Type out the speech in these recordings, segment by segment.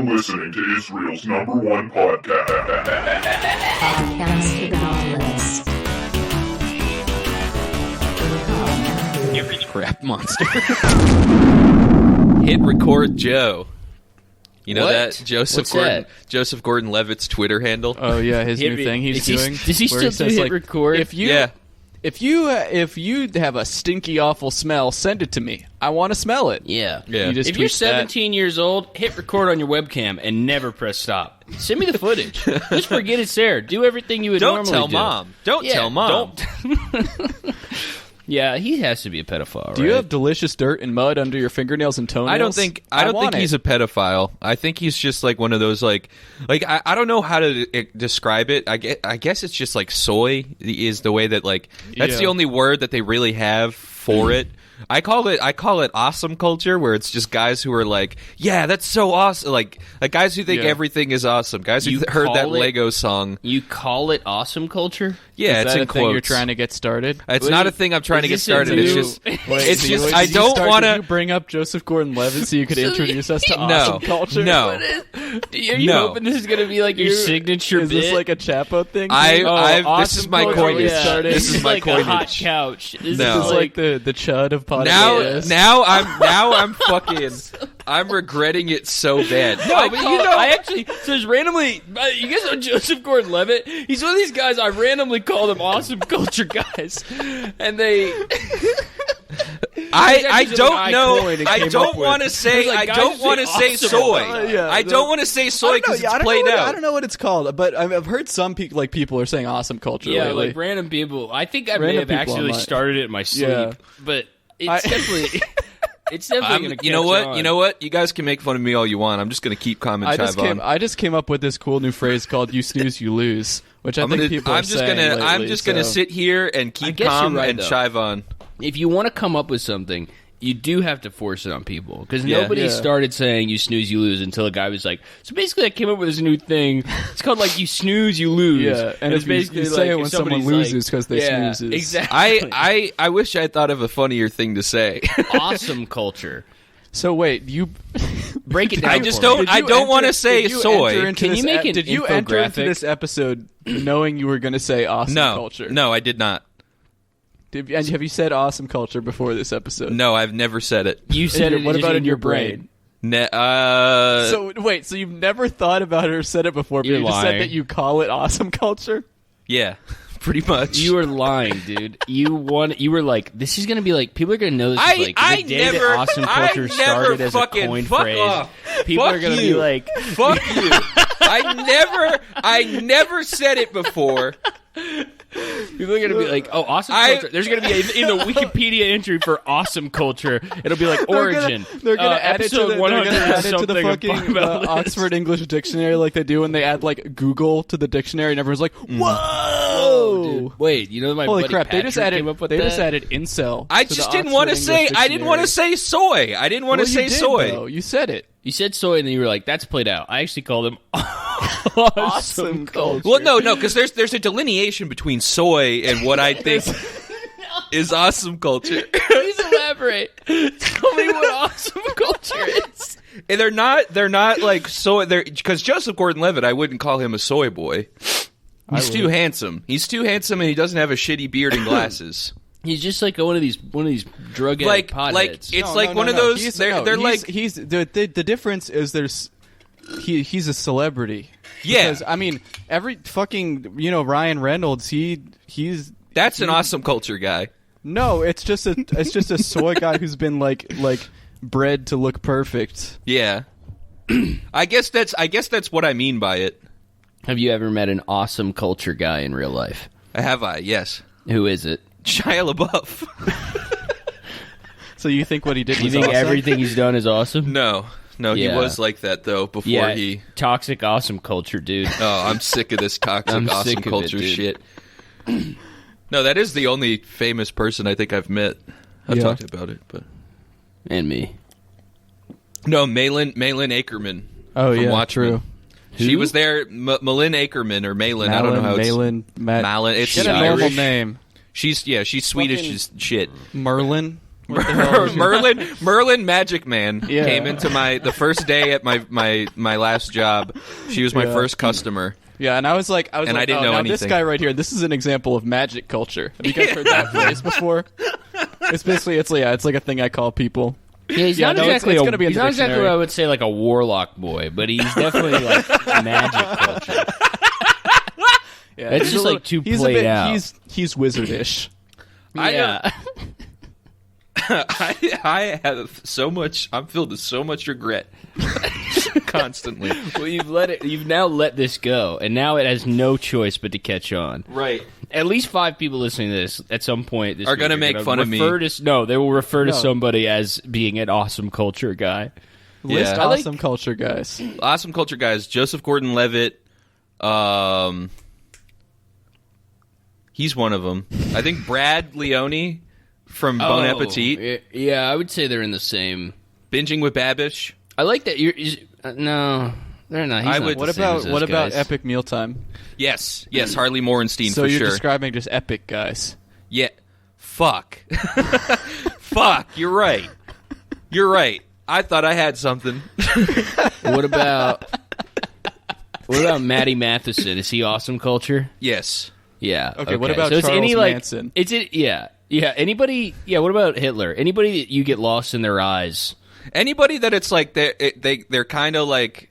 You're listening to Israel's #1 podcast. Podcast to the Nautilus. Crap monster. Hit record Joe. You know What? that Joseph Gordon-Levitt's Twitter handle? Oh yeah, his new thing he's doing. Does he where still says, do hit record? If you have a stinky, awful smell, send it to me. I want to smell it. Yeah. You just If you're tweet that. 17 years old, hit record on your webcam and never press stop. Send me the footage. Just forget it's there. Do everything you would Don't normally tell do. mom. Don't tell mom. Don't. Yeah, he has to be a pedophile, Do right? you have delicious dirt and mud under your fingernails and toenails? I don't think he's a pedophile. I think he's just like one of those like I don't know how to describe it. I guess it's just like soy is the way that like that's the only word that they really have for it. I call it awesome culture, where it's just guys who are like, yeah, that's so awesome, like guys who think everything is awesome, guys who heard that Lego song. You call it awesome culture? Yeah, Is it's that in a thing quotes. You're trying to get started. It's not a thing I'm trying to get started. It's just I Did don't want you to. bring up Joseph Gordon-Levitt so you could introduce us to awesome culture? No. Are you hoping this is going to be like your signature Is bit? this like a Chapo thing? This is my coinage. This is my like a hot coinage. couch. This No. This is like the chud of podcast. Now I'm fucking. I'm regretting it so bad. No, but I actually, so there's randomly, you guys know Joseph Gordon-Levitt? He's one of these guys, I randomly call them awesome culture guys. And they... I don't know. I I don't want to say. Like, I guys don't just want to say awesome. soy. Yeah, I don't want to say soy because it's played out. I don't know what it's called, but I've heard some people are saying awesome culture Yeah, lately. like random people. I think I may Random have people actually online. started it in my sleep. Yeah. But it's definitely... It's definitely going to You know what? You know what? You guys can make fun of me all you want. I'm just going to keep calm and chive on. I just came up with this cool new phrase called "You snooze, you lose," which I'm just gonna sit here and keep calm and chive on. If you want to come up with something, you do have to force it on people. Because nobody started saying you snooze, you lose until a guy was like, so basically I came up with this new thing. It's called like you snooze, you lose. Yeah, and it's if basically you say like, it when someone loses because they snoozes. Exactly. I wish I thought of a funnier thing to say. Awesome culture. So wait, you break it down. I just don't. I don't want to say soy. Can you make an Did you enter into infographic? this episode knowing you were going to say awesome culture? No, I did not. And have you said awesome culture before this episode? No, I've never said it. You said it. What just about in your brain? So wait, so you've never thought about it or said it before, but You're you just lying. said that you call it awesome culture? Yeah, pretty much. You were lying, dude. You were like, this is gonna be like, people are gonna know this is like the day that awesome culture started as a coined phrase. Off. People Fuck are gonna you. be like, fuck you. I never said it before. people are gonna be like, oh, awesome culture. There's gonna be in the Wikipedia entry for awesome culture. It'll be like origin. They're gonna add it to episode the, 100 they're gonna add it to the something fucking about this. Oxford English Dictionary like they do when they add like Google to the dictionary and everyone's like, whoa! Oh, dude. Wait, you know my Holy buddy crap! Patrick They just added. came up with They that? just added incel. I to just the didn't want to Oxford say. English I didn't want to Dictionary. say soy. I didn't want to Well, say you did, soy. though. You said it. You said soy, and then you were like, "That's played out." I actually called him awesome culture. Well, no, because there's a delineation between soy and what I think is awesome culture. Please elaborate. Tell me what awesome culture is. And they're not like soy. Because Joseph Gordon-Levitt, I wouldn't call him a soy boy. He's too handsome. He's too handsome, and he doesn't have a shitty beard and glasses. He's just like one of these drug Like potheads. it's like one of those. The difference is he's a celebrity. Yeah. Because, I mean, every fucking Ryan Reynolds, he's That's an awesome culture guy. no, it's just a soy guy who's been like bred to look perfect. Yeah. I guess that's what I mean by it. Have you ever met an awesome culture guy in real life? Have I? Yes. Who is it? Shia LaBeouf. So you think what he did? You was think awesome? everything he's done is awesome? No, he Yeah. was like that though before Yeah, he. toxic awesome culture, dude. Oh, I'm sick of this toxic I'm awesome sick of it, culture dude. shit. No, that is the only famous person I think I've met. I've Yeah. talked about it, but And me. no, Malin Akerman. Oh from yeah, Watchmen. true. She was there. Malin Akerman or Malin. I don't know how it's. Malin. It's Get a normal Irish. name. She's Swedish as shit. Merlin. Merlin Magic Man came into the first day at my last job. She was my first customer. Yeah, and I was like, I didn't know anything. This guy right here, this is an example of magic culture. Have you guys heard that phrase before? It's basically, it's like a thing I call people. Yeah, he's not exactly he's not exactly what I would say like a warlock boy, but he's definitely like magic culture. Yeah, it's just like too played out. He's wizardish. Yeah. I have so much. I'm filled with so much regret, constantly. Well, you've now let this go, and now it has no choice but to catch on. Right. At least 5 people listening to this at some point are going to make fun of me. No, they will refer to somebody as being an awesome culture guy. List awesome culture guys. Awesome culture guys. Joseph Gordon-Levitt. He's one of them. I think Brad Leone from Bon Appetit. Yeah, I would say they're in the same. Binging with Babish. I like that. No, they're not. What about Epic Mealtime? Yes, Harley Morenstein so for sure. So you're describing just epic guys. Yeah. Fuck. Fuck, you're right. I thought I had something. What about Matty Matheson? Is he awesome culture? Yes. Yeah. Okay. What about Charles Manson? Yeah. Anybody? Yeah. What about Hitler? Anybody that you get lost in their eyes? Anybody that it's like they're kind of like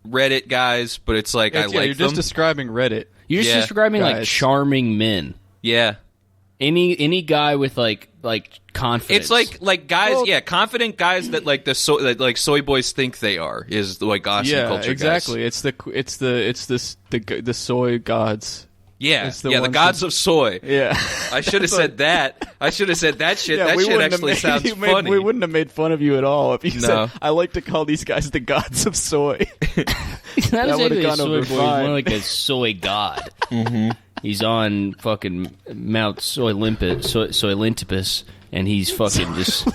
Reddit guys, but it's like I like them. You're just describing Reddit. You're just describing guys. Like charming men. Yeah. Any guy with like confidence. It's like guys, confident guys that like that soy boys think they are is like awesome culture. Exactly. Guys. It's the soy gods. Yeah, the gods of soy. Yeah, I should have said that. I should have said that shit. Yeah, that shit actually sounds funny. We wouldn't have made fun of you at all if you said, I like to call these guys the gods of soy. He's not exactly a soy boy. He's more like a soy god. Mm-hmm. He's on fucking Mount Soy Olympus, and he's fucking just...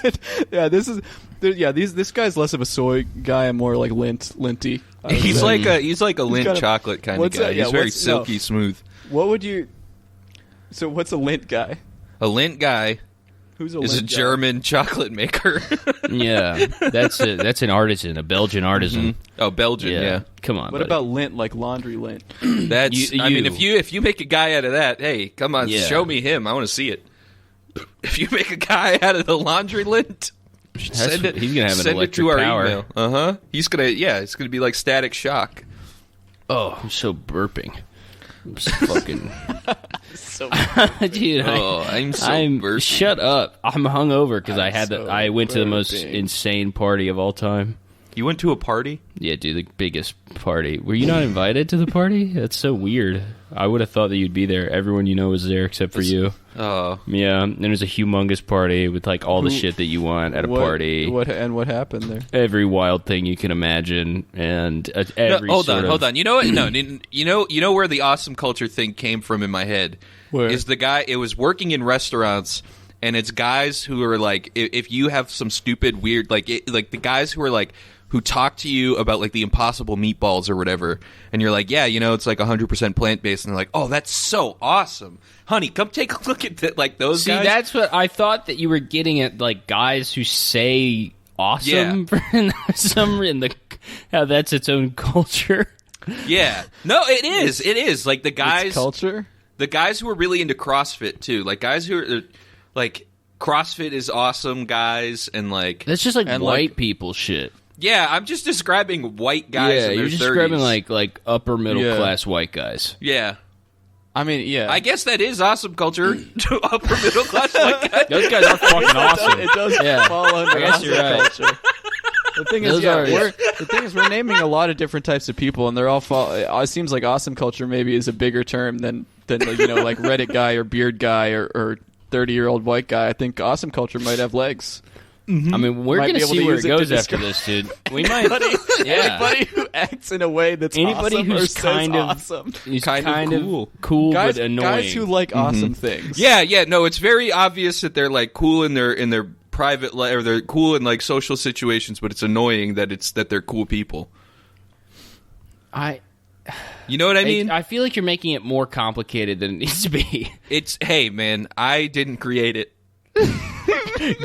This guy's less of a soy guy and more like linty. He's like a Lindt chocolate kind of guy. He's very silky smooth. What would you... So what's a Lindt guy? A Lindt guy is a German chocolate maker. Yeah, that's an artisan, a Belgian artisan. Mm-hmm. Oh, Belgian, yeah. Come on. What about lint, like laundry lint? That's. I mean, if you make a guy out of that, hey, come on, show me him. I want to see it. If you make a guy out of the laundry lint, send it. He's gonna have an electric power. Email. He's gonna. Yeah, it's gonna be like Static Shock. Oh, I'm so burping. I'm so fucking. Dude, I'm burping. Shut up! I'm hungover because I went to the most insane party of all time. You went to a party? Yeah, dude, the biggest party. Were you not invited to the party? That's so weird. I would have thought that you'd be there. Everyone you know was there except for you. Oh. Yeah, and it was a humongous party with like all the shit that you want at a party. What happened there? Every wild thing you can imagine, and every hold on. You know what? No, you know where the awesome culture thing came from in my head? Where? Is the guy? It was working in restaurants, and it's guys who are like, if you have some stupid weird like the guys who are like. Who talk to you about like the Impossible meatballs or whatever, and you're like, yeah, it's like 100% plant based, and they're like, oh, that's so awesome, honey, come take a look at that. Like those guys. See, that's what I thought that you were getting at, like guys who say awesome for some reason. How that's its own culture. Yeah, no, it is like the guys it's culture. The guys who are really into CrossFit too, like guys who are like CrossFit is awesome, guys, and like that's just like white people shit. Yeah, I'm just describing white guys in their 30s. Yeah, you're just describing like upper middle class white guys. Yeah. I mean, yeah. I guess that is awesome culture to upper middle class white guys. Those guys are fucking awesome. It does fall under awesome culture. The thing is, we're naming a lot of different types of people, and they're all it seems like awesome culture maybe is a bigger term than like Reddit guy or beard guy or 30-year-old white guy. I think awesome culture might have legs. Mm-hmm. I mean, we're going to see where it goes after this, dude. We might. Anybody who acts in a way that's anybody awesome who's awesome. He's kind of cool guys, but annoying. Guys who like awesome things. Yeah. No, it's very obvious that they're like cool in their private life, or they're cool in like social situations, but it's annoying that they're cool people. You know what I mean? I feel like you're making it more complicated than it needs to be. Hey man, I didn't create it.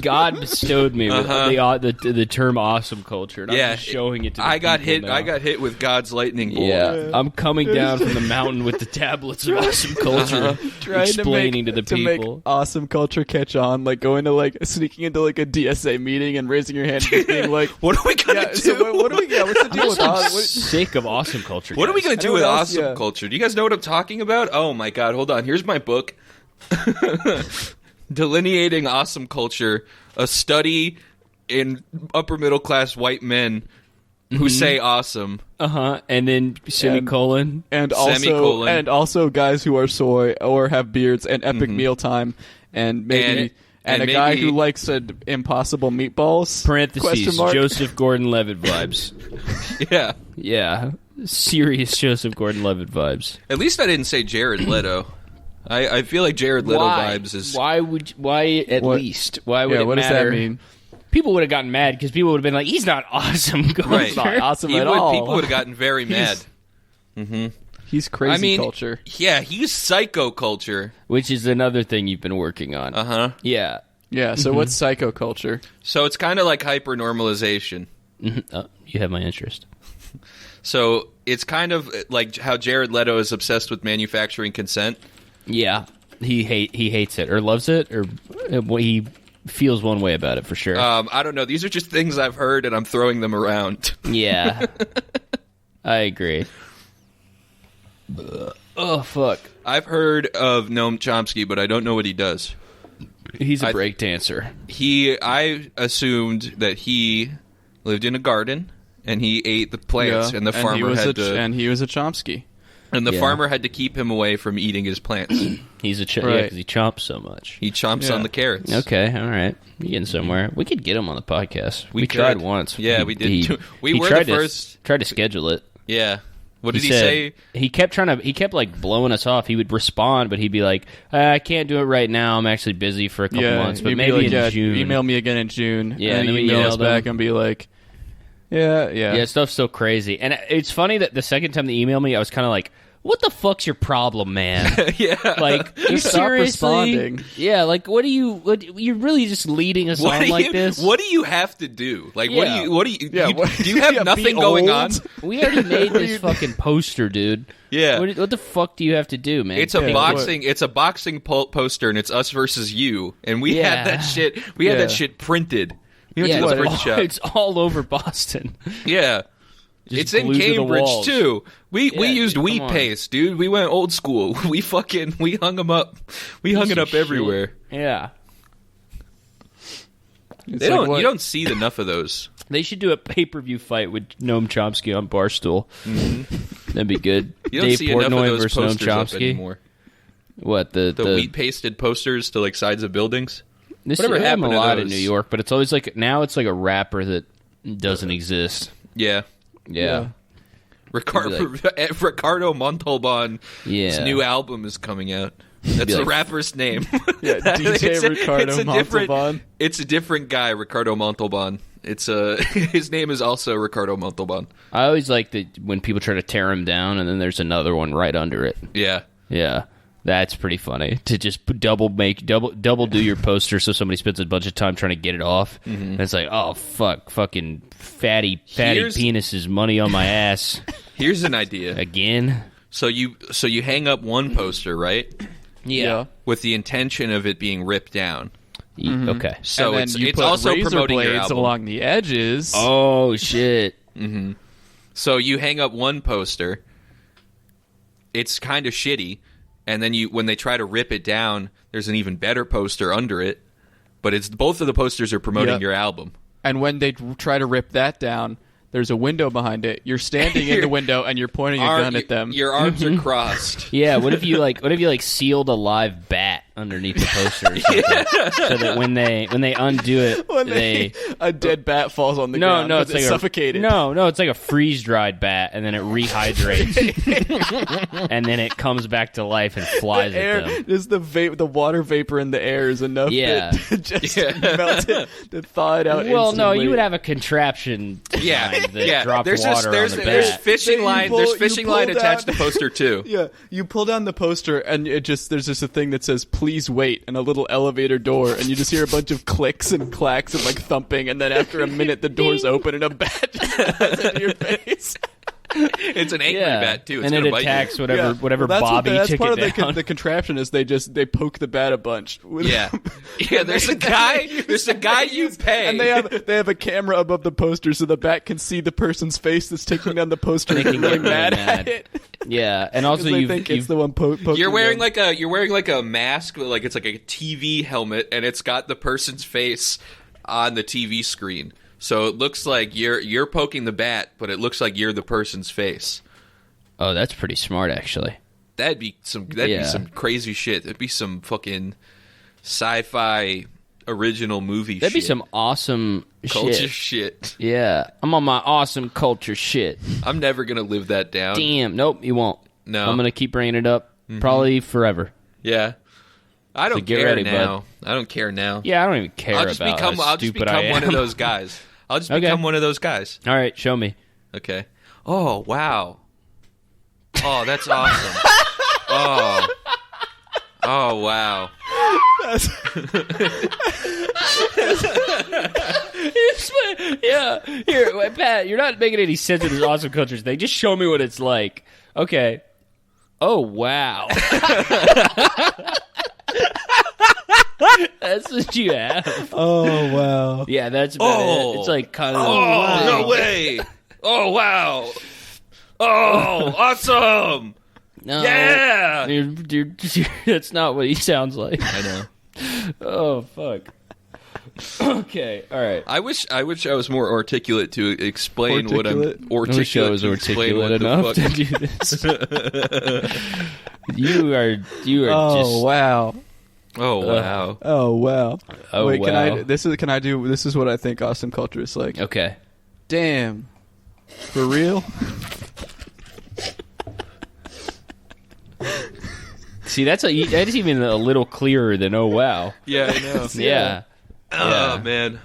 God bestowed me with the term awesome culture, and I'm just showing it to the I got hit. now. I got hit with God's lightning bolt. Yeah, I'm coming down from the mountain with the tablets of awesome culture, explaining to the people. To make awesome culture catch on, like going to like sneaking into like a DSA meeting and raising your hand and being like, "What are we gonna do? So what are we? Yeah, what's the deal with awesome? Sick of awesome culture. What are we gonna do with awesome Yeah. culture? Do you guys know what I'm talking about? Oh my God! Hold on. Here's my book. Delineating Awesome Culture, a study in upper middle class white men who say awesome. And then semicolon. and Semicolon. also guys who are soy or have beards and epic mealtime and maybe and a guy who likes impossible meatballs. Parentheses, Joseph Gordon-Levitt vibes. Yeah. Yeah. Serious Joseph Gordon-Levitt vibes. At least I didn't say Jared Leto. I feel like Jared Leto vibes is... Why at least? Why would it what matter? does that mean? People would have gotten mad because people would have been like, he's not awesome. Right. He's not awesome at all. all. People would have gotten very mad. He's crazy culture. Yeah, he's psycho culture. Which is another thing you've been working on. Yeah. Yeah, so what's psycho culture? So it's kind of like hyper-normalization. You have my interest. So it's kind of like how Jared Leto is obsessed with manufacturing consent. Yeah. He hates it or loves it or he feels one way about it for sure. I don't know. These are just things I've heard and I'm throwing them around. Yeah. I agree. Oh, fuck. I've heard of Noam Chomsky, but I don't know what he does. He's a break dancer. I assumed that he lived in a garden and he ate the plants and the farmer had to... And he was a Chomsky. And the farmer had to keep him away from eating his plants. He's a because he chomps so much. He chomps on the carrots. Okay, all right. You're getting somewhere. We could get him on the podcast. We tried once. Yeah, we did. We were the first. Tried to schedule it. Yeah. What did he say? He kept like blowing us off. He would respond, but he'd be like, "I can't do it right now. I'm actually busy for a couple months, but maybe in June." Email me again in June. Yeah, and then we email us back and be like, Yeah, stuff's so crazy. And it's funny that the second time they emailed me, I was kind of like, what the fuck's your problem, man? Yeah. Like, you stop responding. Yeah, like, you're really just leading us on like this? What do you have to do? Like, do you have nothing be going old? on? We already made this fucking poster, dude. Yeah. What the fuck do you have to do, man? It's a boxing poster, and it's us versus you. And we had that shit. We had that shit printed. We went to the print shop. It's all over Boston. Yeah. It's in Cambridge too. We used wheat paste, dude. We went old school. We hung them up. We hung it up everywhere. Yeah. You don't see enough of those. They should do a pay-per-view fight with Noam Chomsky on Barstool. That'd be good. You don't Dave see Portnoy enough of those versus Noam posters up Chomsky. anymore. What the wheat pasted posters to like sides of buildings? Whatever happened a lot in New York, but it's always like now it's like a rapper that doesn't exist. Yeah. Ricardo Montalban. His new album is coming out. That's the rapper's name. Yeah, DJ Ricardo Montalban. It's a different guy, Ricardo Montalban. His name is also Ricardo Montalban. I always like that when people try to tear him down, and then there's another one right under it. Yeah. That's pretty funny to just double do your poster so somebody spends a bunch of time trying to get it off. And it's like, oh fuck, fucking fatty penises, money on my ass. Here's an idea. Again. So you hang up one poster, right? Yeah. With the intention of it being ripped down. Okay. So and then it's also promoting your blades album along the edges. Oh shit. So you hang up one poster. It's kind of shitty. And then when they try to rip it down, there's an even better poster under it. But both of the posters are promoting your album. And when they try to rip that down, there's a window behind it. You're standing in the window and you're pointing a gun at them. Your arms are crossed. Yeah. What if you sealed a live bat underneath the poster or something, so that when they undo it, a dead bat falls on the ground. No, it's like suffocated. No, it's like a freeze dried bat, and then it rehydrates, and then it comes back to life and flies at them. Just the water vapor in the air is enough. Yeah. To just melt it, to thaw it out. Well, instantly. no, you would have a contraction. Drop there's water on the there's bat. fishing line. There's fishing line attached to poster too. Yeah, you pull down the poster and there's just a thing that says please wait, and a little elevator door, and you just hear a bunch of clicks and clacks and like thumping, and then after a minute the doors open and a bat just flies into your face. It's an angry bat too. It's and it attacks whatever Bobby took part it of down. the contraption is they poke the bat a bunch. Yeah. There's a guy you pay, and they have a camera above the poster so the bat can see the person's face that's taking down the poster and really mad at it. Yeah, and also you think it's the one poking. You're wearing like a mask, like it's like a TV helmet, and it's got the person's face on the TV screen. So it looks like you're poking the bat, but it looks like you're the person's face. Oh, that's pretty smart, actually. That'd be some crazy shit. That'd be some fucking sci-fi original movie. That'd be some awesome culture shit. Yeah, I'm on my awesome culture shit. I'm never gonna live that down. Damn, nope, you won't. No, I'm gonna keep bringing it up probably forever. Yeah. I don't care ready, now. bud. I don't care now. Yeah, I don't even care I'll just about become one of those guys. I'll just become one of those guys. All right, show me. Okay. Oh, wow. Oh, that's awesome. Oh, wow. Yeah, here, wait, Pat, you're not making any sense of this awesome culture thing. Just show me what it's like. Okay. Oh, wow. That's what you have. Oh, wow. Yeah, that's about it. It's like kind of... wow. No way. Oh, wow. Oh, awesome. No. Yeah. Dude, that's not what he sounds like. I know. Oh, fuck. Okay, all right. I wish I was more articulate to explain what I'm... I wish I was articulate enough to do this. You are just... Wow. Oh, wow. Oh, wow. Oh, wait, wow. this is what I think awesome culture is like. Okay. Damn. For real? See, that's even a little clearer than oh, wow. Yeah, I know. Yeah. Oh, man.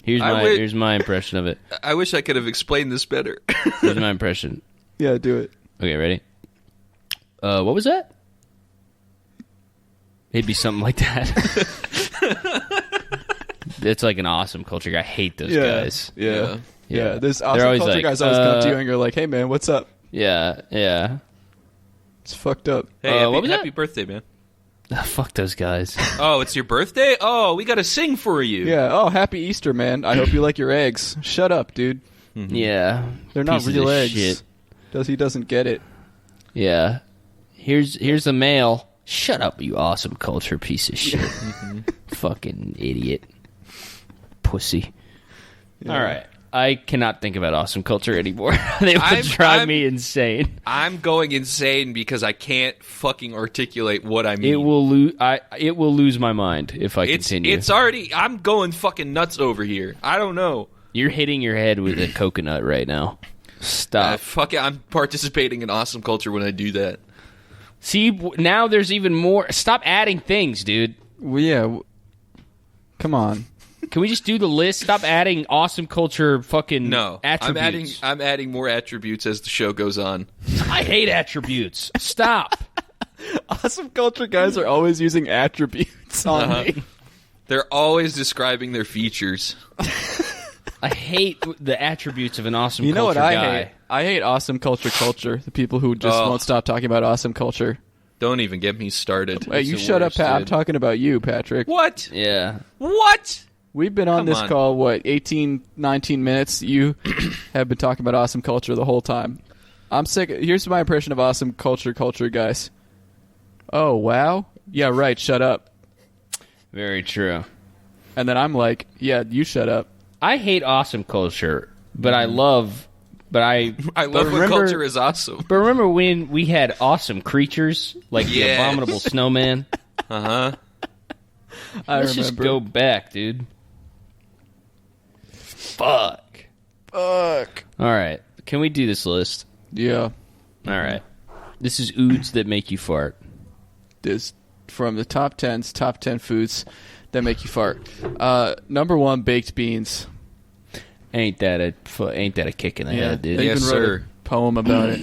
Here's my impression of it. I wish I could have explained this better. Here's my impression. Yeah, do it. Okay, ready? What was that? It'd be something like that. It's like an awesome culture. I hate those guys. Yeah. There's awesome culture like, guys always come to you and you're like, hey, man, what's up? Yeah. It's fucked up. Hey, what was happy that? birthday, man. Oh, fuck those guys. Oh, it's your birthday? Oh, we got to sing for you. Yeah. Oh, happy Easter, man. I hope you like your eggs. Shut up, dude. Mm-hmm. Yeah. They're not Pieces real of eggs. Shit. He doesn't get it. Yeah. Here's the mail. Shut up, you awesome culture piece of shit. Fucking idiot. Pussy. Yeah. All right. I cannot think about awesome culture anymore. They would drive me insane. I'm going insane because I can't fucking articulate what I mean. It will lose my mind if I continue. It's already... I'm going fucking nuts over here. I don't know. You're hitting your head with a coconut right now. Stop. Fuck it. I'm participating in awesome culture when I do that. See, now there's even more. Stop adding things, dude. Well, yeah. Come on. Can we just do the list? Stop adding awesome culture fucking attributes. I'm adding more attributes as the show goes on. I hate attributes. Stop. Awesome culture guys are always using attributes on me. They're always describing their features. I hate the attributes of an awesome culture You know what guy. I hate? I hate awesome culture. The people who just won't stop talking about awesome culture. Don't even get me started. Hey, you shut up, Pat. I'm talking about you, Patrick. What? Yeah. What? We've been on this call, 18, 19 minutes. You have been talking about awesome culture the whole time. I'm sick. Here's my impression of awesome culture, guys. Oh, wow. Yeah, right. Shut up. Very true. And then I'm like, yeah, you shut up. I hate awesome culture, but I love... But I love when culture is awesome. But remember when we had awesome creatures, like the abominable snowman? Uh-huh. Let's just go back, dude. Fuck. All right. Can we do this list? Yeah. All right. This is oods that make you fart. This from the top 10 foods that make you fart. Number 1, baked beans. Ain't that a kick in the head, dude? They even wrote a poem about it.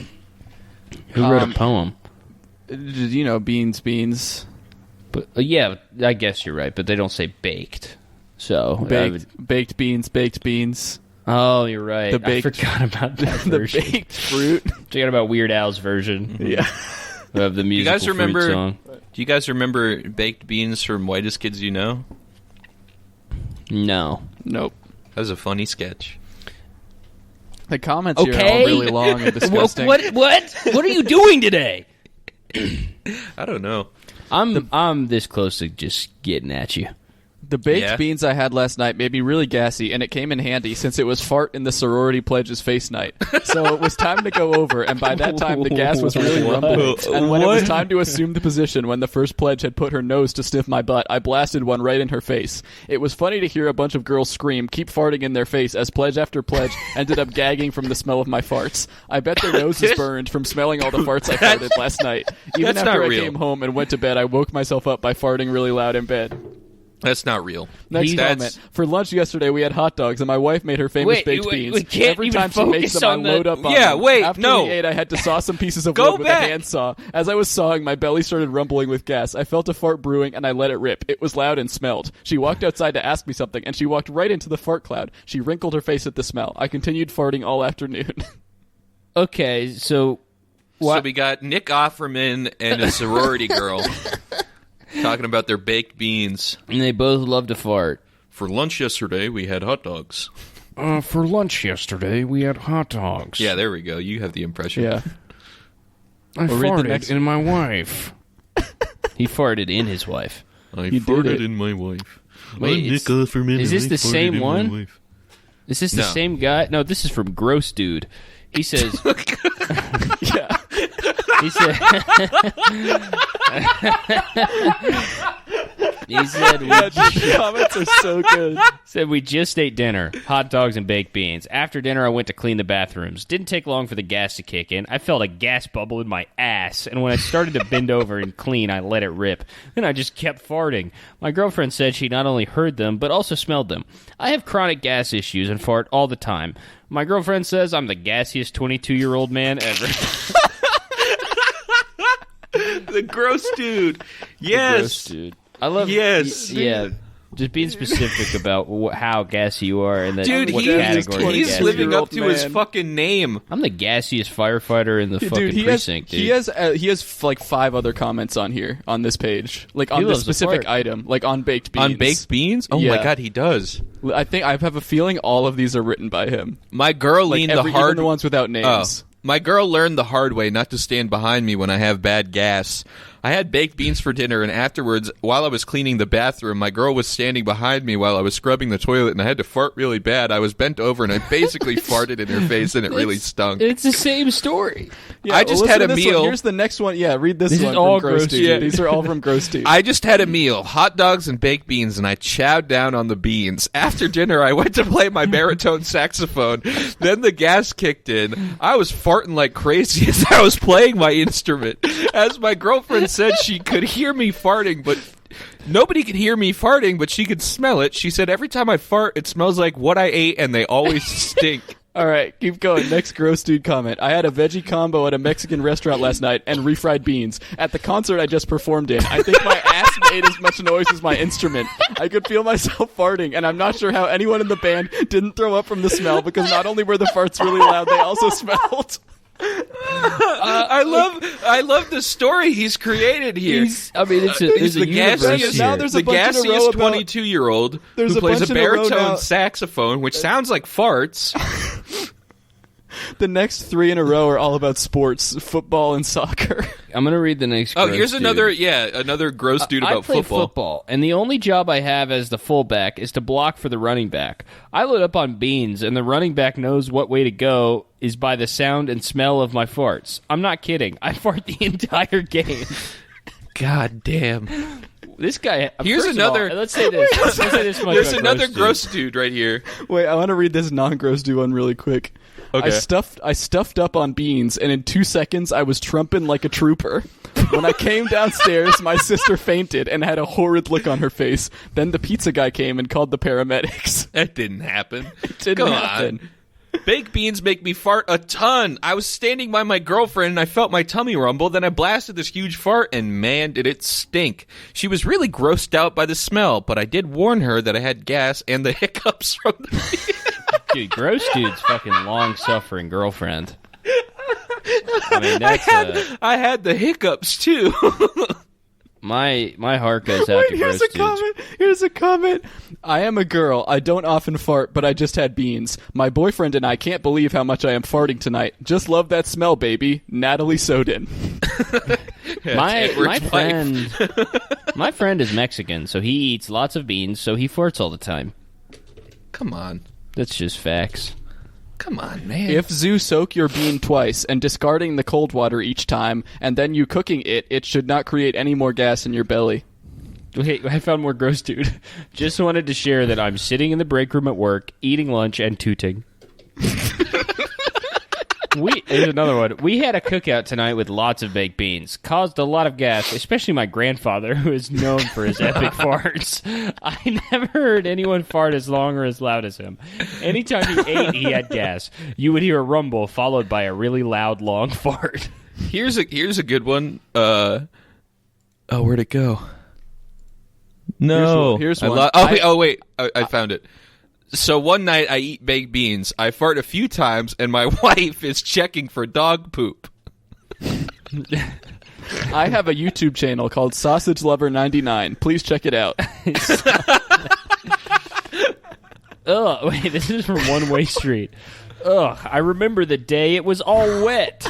Who wrote a poem? beans. But yeah, I guess you're right. But they don't say baked. So baked beans. Oh, you're right. I forgot about that version. The baked fruit. Forgot about Weird Al's version. Yeah. Of the musical fruit song. Do you guys remember baked beans from Whitest Kids You Know? No. Nope. That was a funny sketch. The comments here are all really long and disgusting. What are you doing today? I don't know. I'm this close to just getting at you. The baked beans I had last night made me really gassy, and it came in handy since it was fart in the sorority pledge's face night. So it was time to go over, and by that time the gas was really rumbling. And when it was time to assume the position, when the first pledge had put her nose to sniff my butt, I blasted one right in her face. It was funny to hear a bunch of girls scream, keep farting in their face, as pledge after pledge ended up gagging from the smell of my farts. I bet their noses burned from smelling all the farts I farted last night. Even after I came home and went to bed, I woke myself up by farting really loud in bed. That's not real. Next comment. For lunch yesterday, we had hot dogs, and my wife made her famous baked beans. Every time she makes them, I load up on them. After we ate, I had to saw some pieces of wood with a handsaw. As I was sawing, my belly started rumbling with gas. I felt a fart brewing, and I let it rip. It was loud and smelled. She walked outside to ask me something, and she walked right into the fart cloud. She wrinkled her face at the smell. I continued farting all afternoon. Okay, so... What? So we got Nick Offerman and a sorority girl... talking about their baked beans. And they both love to fart. For lunch yesterday, we had hot dogs. Yeah, there we go. You have the impression. Yeah. I farted in my wife. He farted in his wife. I farted in my wife. Wait, Nick Offerman. Is this the same one? Is this the same guy? No, this is from Gross Dude. He says... yeah. He said... He said... The comments are so good. Said, we just ate dinner. Hot dogs and baked beans. After dinner, I went to clean the bathrooms. Didn't take long for the gas to kick in. I felt a gas bubble in my ass, and when I started to bend over and clean, I let it rip. Then I just kept farting. My girlfriend said she not only heard them, but also smelled them. I have chronic gas issues and fart all the time. My girlfriend says I'm the gassiest 22-year-old man ever. The gross dude. Yes. The gross dude. I love. Yes. Yeah. Just being specific about how gassy you are and what category. He's living up to his fucking name. I'm the gassiest firefighter in the fucking precinct, dude. He has like 5 other comments on here on this page, like on this specific item, like on baked beans. On baked beans? Oh my god, he does. I think I have a feeling all of these are written by him. My girl leaned even the ones without names. My girl learned the hard way not to stand behind me when I have bad gas. I had baked beans for dinner, and afterwards, while I was cleaning the bathroom, my girl was standing behind me while I was scrubbing the toilet, and I had to fart really bad. I was bent over, and I basically farted in her face, and it really stunk. It's the same story. Yeah, I just had a meal. Here's the next one. Yeah, read this one. Is all from Gross Dude. Yeah. These are all from Gross Dude. I just had a meal, hot dogs and baked beans, and I chowed down on the beans. After dinner, I went to play my baritone saxophone. Then the gas kicked in. I was farting like crazy as I was playing my instrument. As my girlfriend said, she could hear me farting, but nobody could hear me farting, but she could smell it. She said, every time I fart, it smells like what I ate, and they always stink. All right, keep going. Next Gross Dude comment. I had a veggie combo at a Mexican restaurant last night and refried beans. At the concert I just performed in, I think my ass made as much noise as my instrument. I could feel myself farting, and I'm not sure how anyone in the band didn't throw up from the smell, because not only were the farts really loud, they also smelled. I love the story he's created here. He's the gassiest. Now there's a bunch in a row 22-year-old who plays a baritone saxophone, which sounds like farts. The next 3 in a row are all about sports, football and soccer. I'm going to read the next here's another gross dude about football. I play football, and the only job I have as the fullback is to block for the running back. I load up on beans, and the running back knows what way to go is by the sound and smell of my farts. I'm not kidding. I fart the entire game. God damn. This guy. Here's another. Let's say this. There's another gross dude right here. Wait, I want to read this non-gross dude one really quick. Okay. I stuffed up on beans, and in 2 seconds, I was trumping like a trooper. When I came downstairs, my sister fainted and had a horrid look on her face. Then the pizza guy came and called the paramedics. That didn't happen. It didn't happen. Baked beans make me fart a ton. I was standing by my girlfriend and I felt my tummy rumble. Then I blasted this huge fart and man, did it stink. She was really grossed out by the smell, but I did warn her that I had gas and the hiccups from the Dude, gross dude's fucking long-suffering girlfriend. I mean, that's, I had the hiccups too. My heart goes out to gross dudes. Here's a comment. I am a girl. I don't often fart, but I just had beans. My boyfriend and I can't believe how much I am farting tonight. Just love that smell, baby. Natalie Soden. My friend is Mexican, so he eats lots of beans, so he farts all the time. Come on. That's just facts. Come on, man. If you soak your bean twice and discarding the cold water each time, and then you cooking it, it should not create any more gas in your belly. Wait, I found more gross, dude. Just wanted to share that I'm sitting in the break room at work, eating lunch and tooting. Here's another one. We had a cookout tonight with lots of baked beans. Caused a lot of gas, especially my grandfather, who is known for his epic farts. I never heard anyone fart as long or as loud as him. Anytime he ate, he had gas. You would hear a rumble followed by a really loud, long fart. Here's a good one. Where'd it go? No. Here's one. Wait. I found it. So one night I eat baked beans. I fart a few times, and my wife is checking for dog poop. I have a YouTube channel called Sausage Lover 99. Please check it out. Ugh, wait, this is from One Way Street. Ugh, I remember the day it was all wet.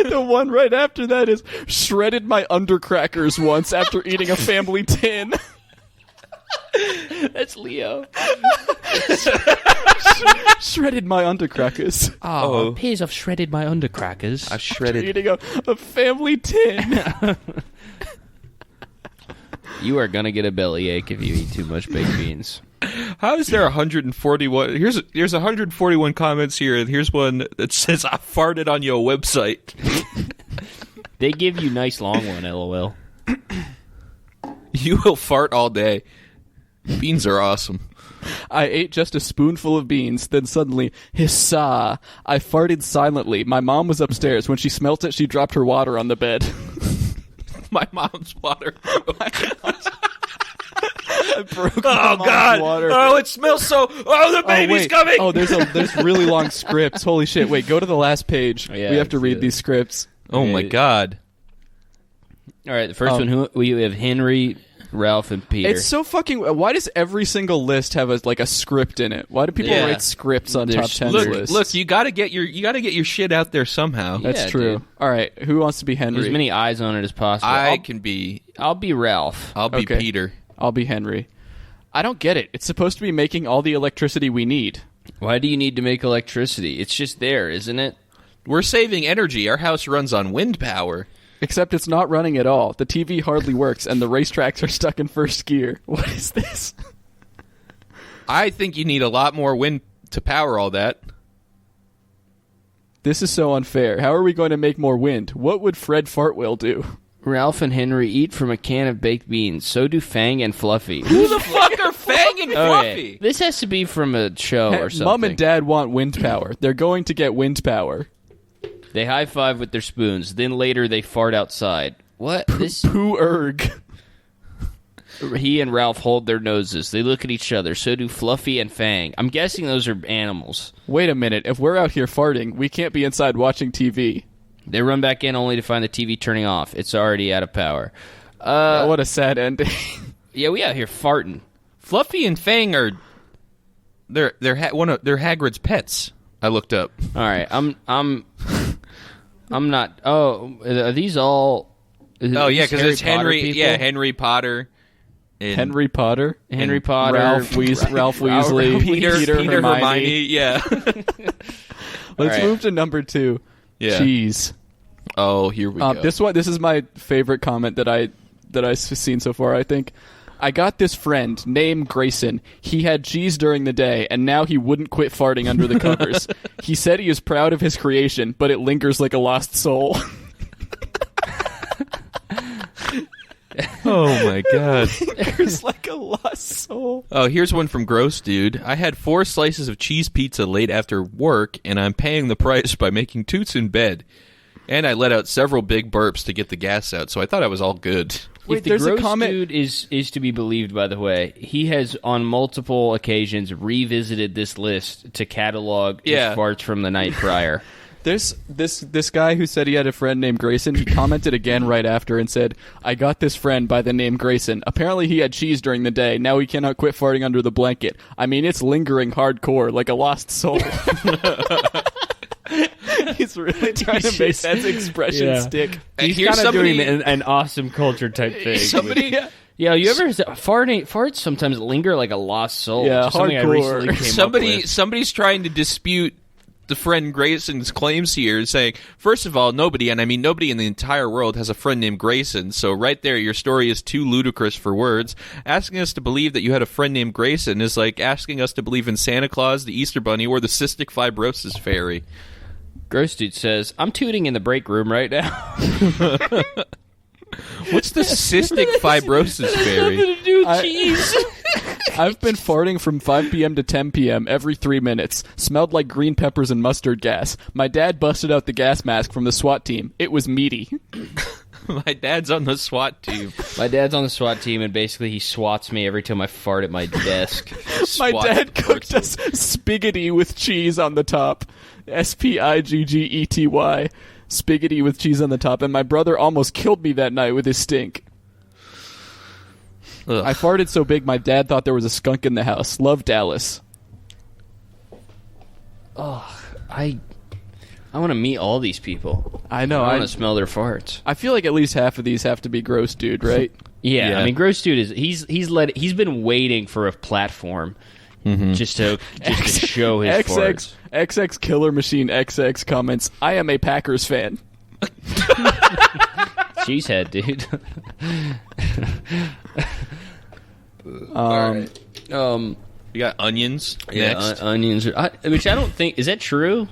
The one right after that is shredded my undercrackers once after eating a family tin. That's Leo. Shredded my undercrackers. Oh, Piers, I've shredded my undercrackers. I've shredded. Eating a family tin. You are gonna get a bellyache if you eat too much baked beans. How is there 141? Here's 141 comments here, and here's one that says I farted on your website. They give you nice long one, LOL. You will fart all day. Beans are awesome. I ate just a spoonful of beans, then suddenly, hissa! I farted silently. My mom was upstairs. When she smelt it, she dropped her water on the bed. My mom's water. I broke my mom's water. Oh, it smells so... Oh, the baby's coming! Oh, there's really long scripts. Holy shit. Wait, go to the last page. Yeah, we have to read these scripts. Oh, my God. All right, the first one, we have Henry, Ralph, and Peter. It's so fucking... Why does every single list have a script in it? Why do people write scripts on top 10 lists? Look, you gotta get your shit out there somehow. That's true. Dude. All right, who wants to be Henry? As many eyes on it as possible. I'll be Ralph. I'll be Peter. I'll be Henry. I don't get it. It's supposed to be making all the electricity we need. Why do you need to make electricity? It's just there, isn't it? We're saving energy. Our house runs on wind power. Except it's not running at all. The TV hardly works, and the racetracks are stuck in first gear. What is this? I think you need a lot more wind to power all that. This is so unfair. How are we going to make more wind? What would Fred Fartwell do? Ralph and Henry eat from a can of baked beans. So do Fang and Fluffy. Who the fuck are Fang and Fluffy? This has to be from a show or something. Mom and Dad want wind power. They're going to get wind power. They high-five with their spoons. Then later they fart outside. What? Poo-erg. He and Ralph hold their noses. They look at each other. So do Fluffy and Fang. I'm guessing those are animals. Wait a minute. If we're out here farting, we can't be inside watching TV. They run back in only to find the TV turning off. It's already out of power. What a sad ending. Yeah, we out here farting. Fluffy and Fang are they're Hagrid's pets. I looked up. All right, I'm not. Oh, are these all? Oh yeah, because it's Henry. People? Yeah, Henry Potter. Henry Potter. Ralph Weasley. Peter Hermione. Yeah. Let's move to number 2. Yeah. Cheese. Oh, here we go. This is my favorite comment that I've seen so far. I think I got this friend named Grayson. He had cheese during the day, and now he wouldn't quit farting under the covers. He said he is proud of his creation, but it lingers like a lost soul. Oh my god. Lingers like a lost soul. Oh, here's one from Gross Dude. I had 4 slices of cheese pizza late after work, and I'm paying the price by making toots in bed. And I let out several big burps to get the gas out, so I thought I was all good. Wait, if the Gross Dude is to be believed, by the way, he has on multiple occasions revisited this list to catalog his farts from the night prior. There's this guy who said he had a friend named Grayson. He commented again right after and said, I got this friend by the name Grayson. Apparently he had cheese during the day. Now he cannot quit farting under the blanket. I mean, it's lingering hardcore like a lost soul. He's really trying to make that expression stick. He's kind of doing an awesome culture type thing. Yeah, you ever farts sometimes linger like a lost soul? Yeah, hardcore. Somebody's trying to dispute the friend Grayson's claims here, saying, first of all, nobody in the entire world has a friend named Grayson, so right there, your story is too ludicrous for words. Asking us to believe that you had a friend named Grayson is like asking us to believe in Santa Claus, the Easter Bunny, or the cystic fibrosis fairy. Gross Dude says, I'm tooting in the break room right now. What's the cystic fibrosis fairy? Nothing to do with cheese. I've been farting from 5 p.m. to 10 p.m. every 3 minutes. Smelled like green peppers and mustard gas. My dad busted out the gas mask from the SWAT team. It was meaty. My dad's on the SWAT team. My dad's on the SWAT team, and basically he swats me every time I fart at my desk. My dad cooked us spaghetti with cheese on the top. Spiggety. Spaghetti with cheese on the top. And my brother almost killed me that night with his stink. Ugh. I farted so big my dad thought there was a skunk in the house. Love, Dallas. Oh, I want to meet all these people. I know. I want to smell their farts. I feel like at least half of these have to be Gross Dude, right? Yeah, I mean, Gross Dude is he's been waiting for a platform just to show his farts. XX Killer Machine XX comments, I am a Packers fan. Cheesehead, dude. All right. You got onions next. Onions. Which I don't think... Is that true?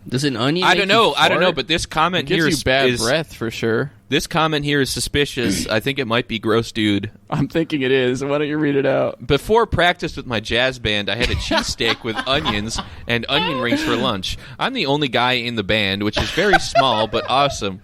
Does an onion I don't know, but this comment here gives you bad breath for sure. This comment here is suspicious. I think it might be Gross Dude. I'm thinking it is. Why don't you read it out? Before practice with my jazz band, I had a cheesesteak with onions and onion rings for lunch. I'm the only guy in the band, which is very small but awesome.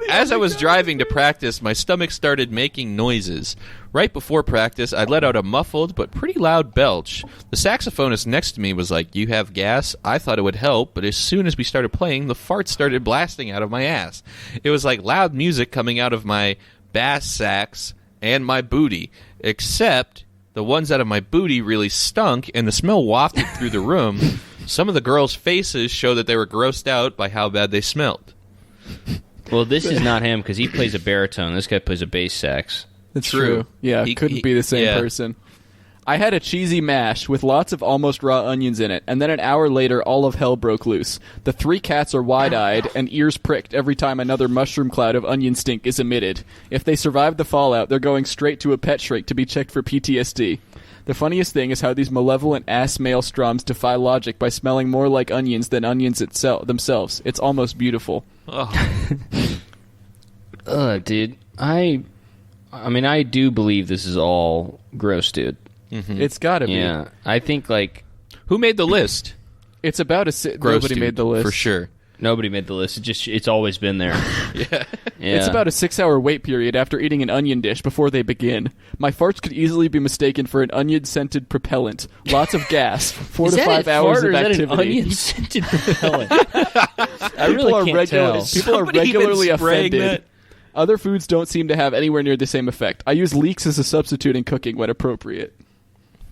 As I was driving to practice, my stomach started making noises. Right before practice, I let out a muffled but pretty loud belch. The saxophonist next to me was like, "You have gas?" I thought it would help, but as soon as we started playing, the farts started blasting out of my ass. It was like loud music coming out of my bass sax and my booty, except the ones out of my booty really stunk, and the smell wafted through the room. Some of the girls' faces show that they were grossed out by how bad they smelled. Well, this is not him because he plays a baritone. This guy plays a bass sax. That's true. Yeah, couldn't be the same person. I had a cheesy mash with lots of almost raw onions in it, and then an hour later, all of hell broke loose. The 3 cats are wide-eyed and ears pricked every time another mushroom cloud of onion stink is emitted. If they survive the fallout, they're going straight to a pet shrink to be checked for PTSD. The funniest thing is how these malevolent ass male strums defy logic by smelling more like onions than onions themselves. It's almost beautiful. Dude. I mean, I do believe this is all Gross Dude. Mm-hmm. It's gotta be. Yeah. I think, like... Who made the list? It's about nobody made the list. For sure. Nobody made the list. It's always been there. Yeah. It's about a 6-hour wait period after eating an onion dish before they begin. My farts could easily be mistaken for an onion-scented propellant. Lots of gas. 4 to 5 hours of activity. Is that an onion-scented propellant? I really can't tell. People are regularly offended. Other foods don't seem to have anywhere near the same effect. I use leeks as a substitute in cooking when appropriate.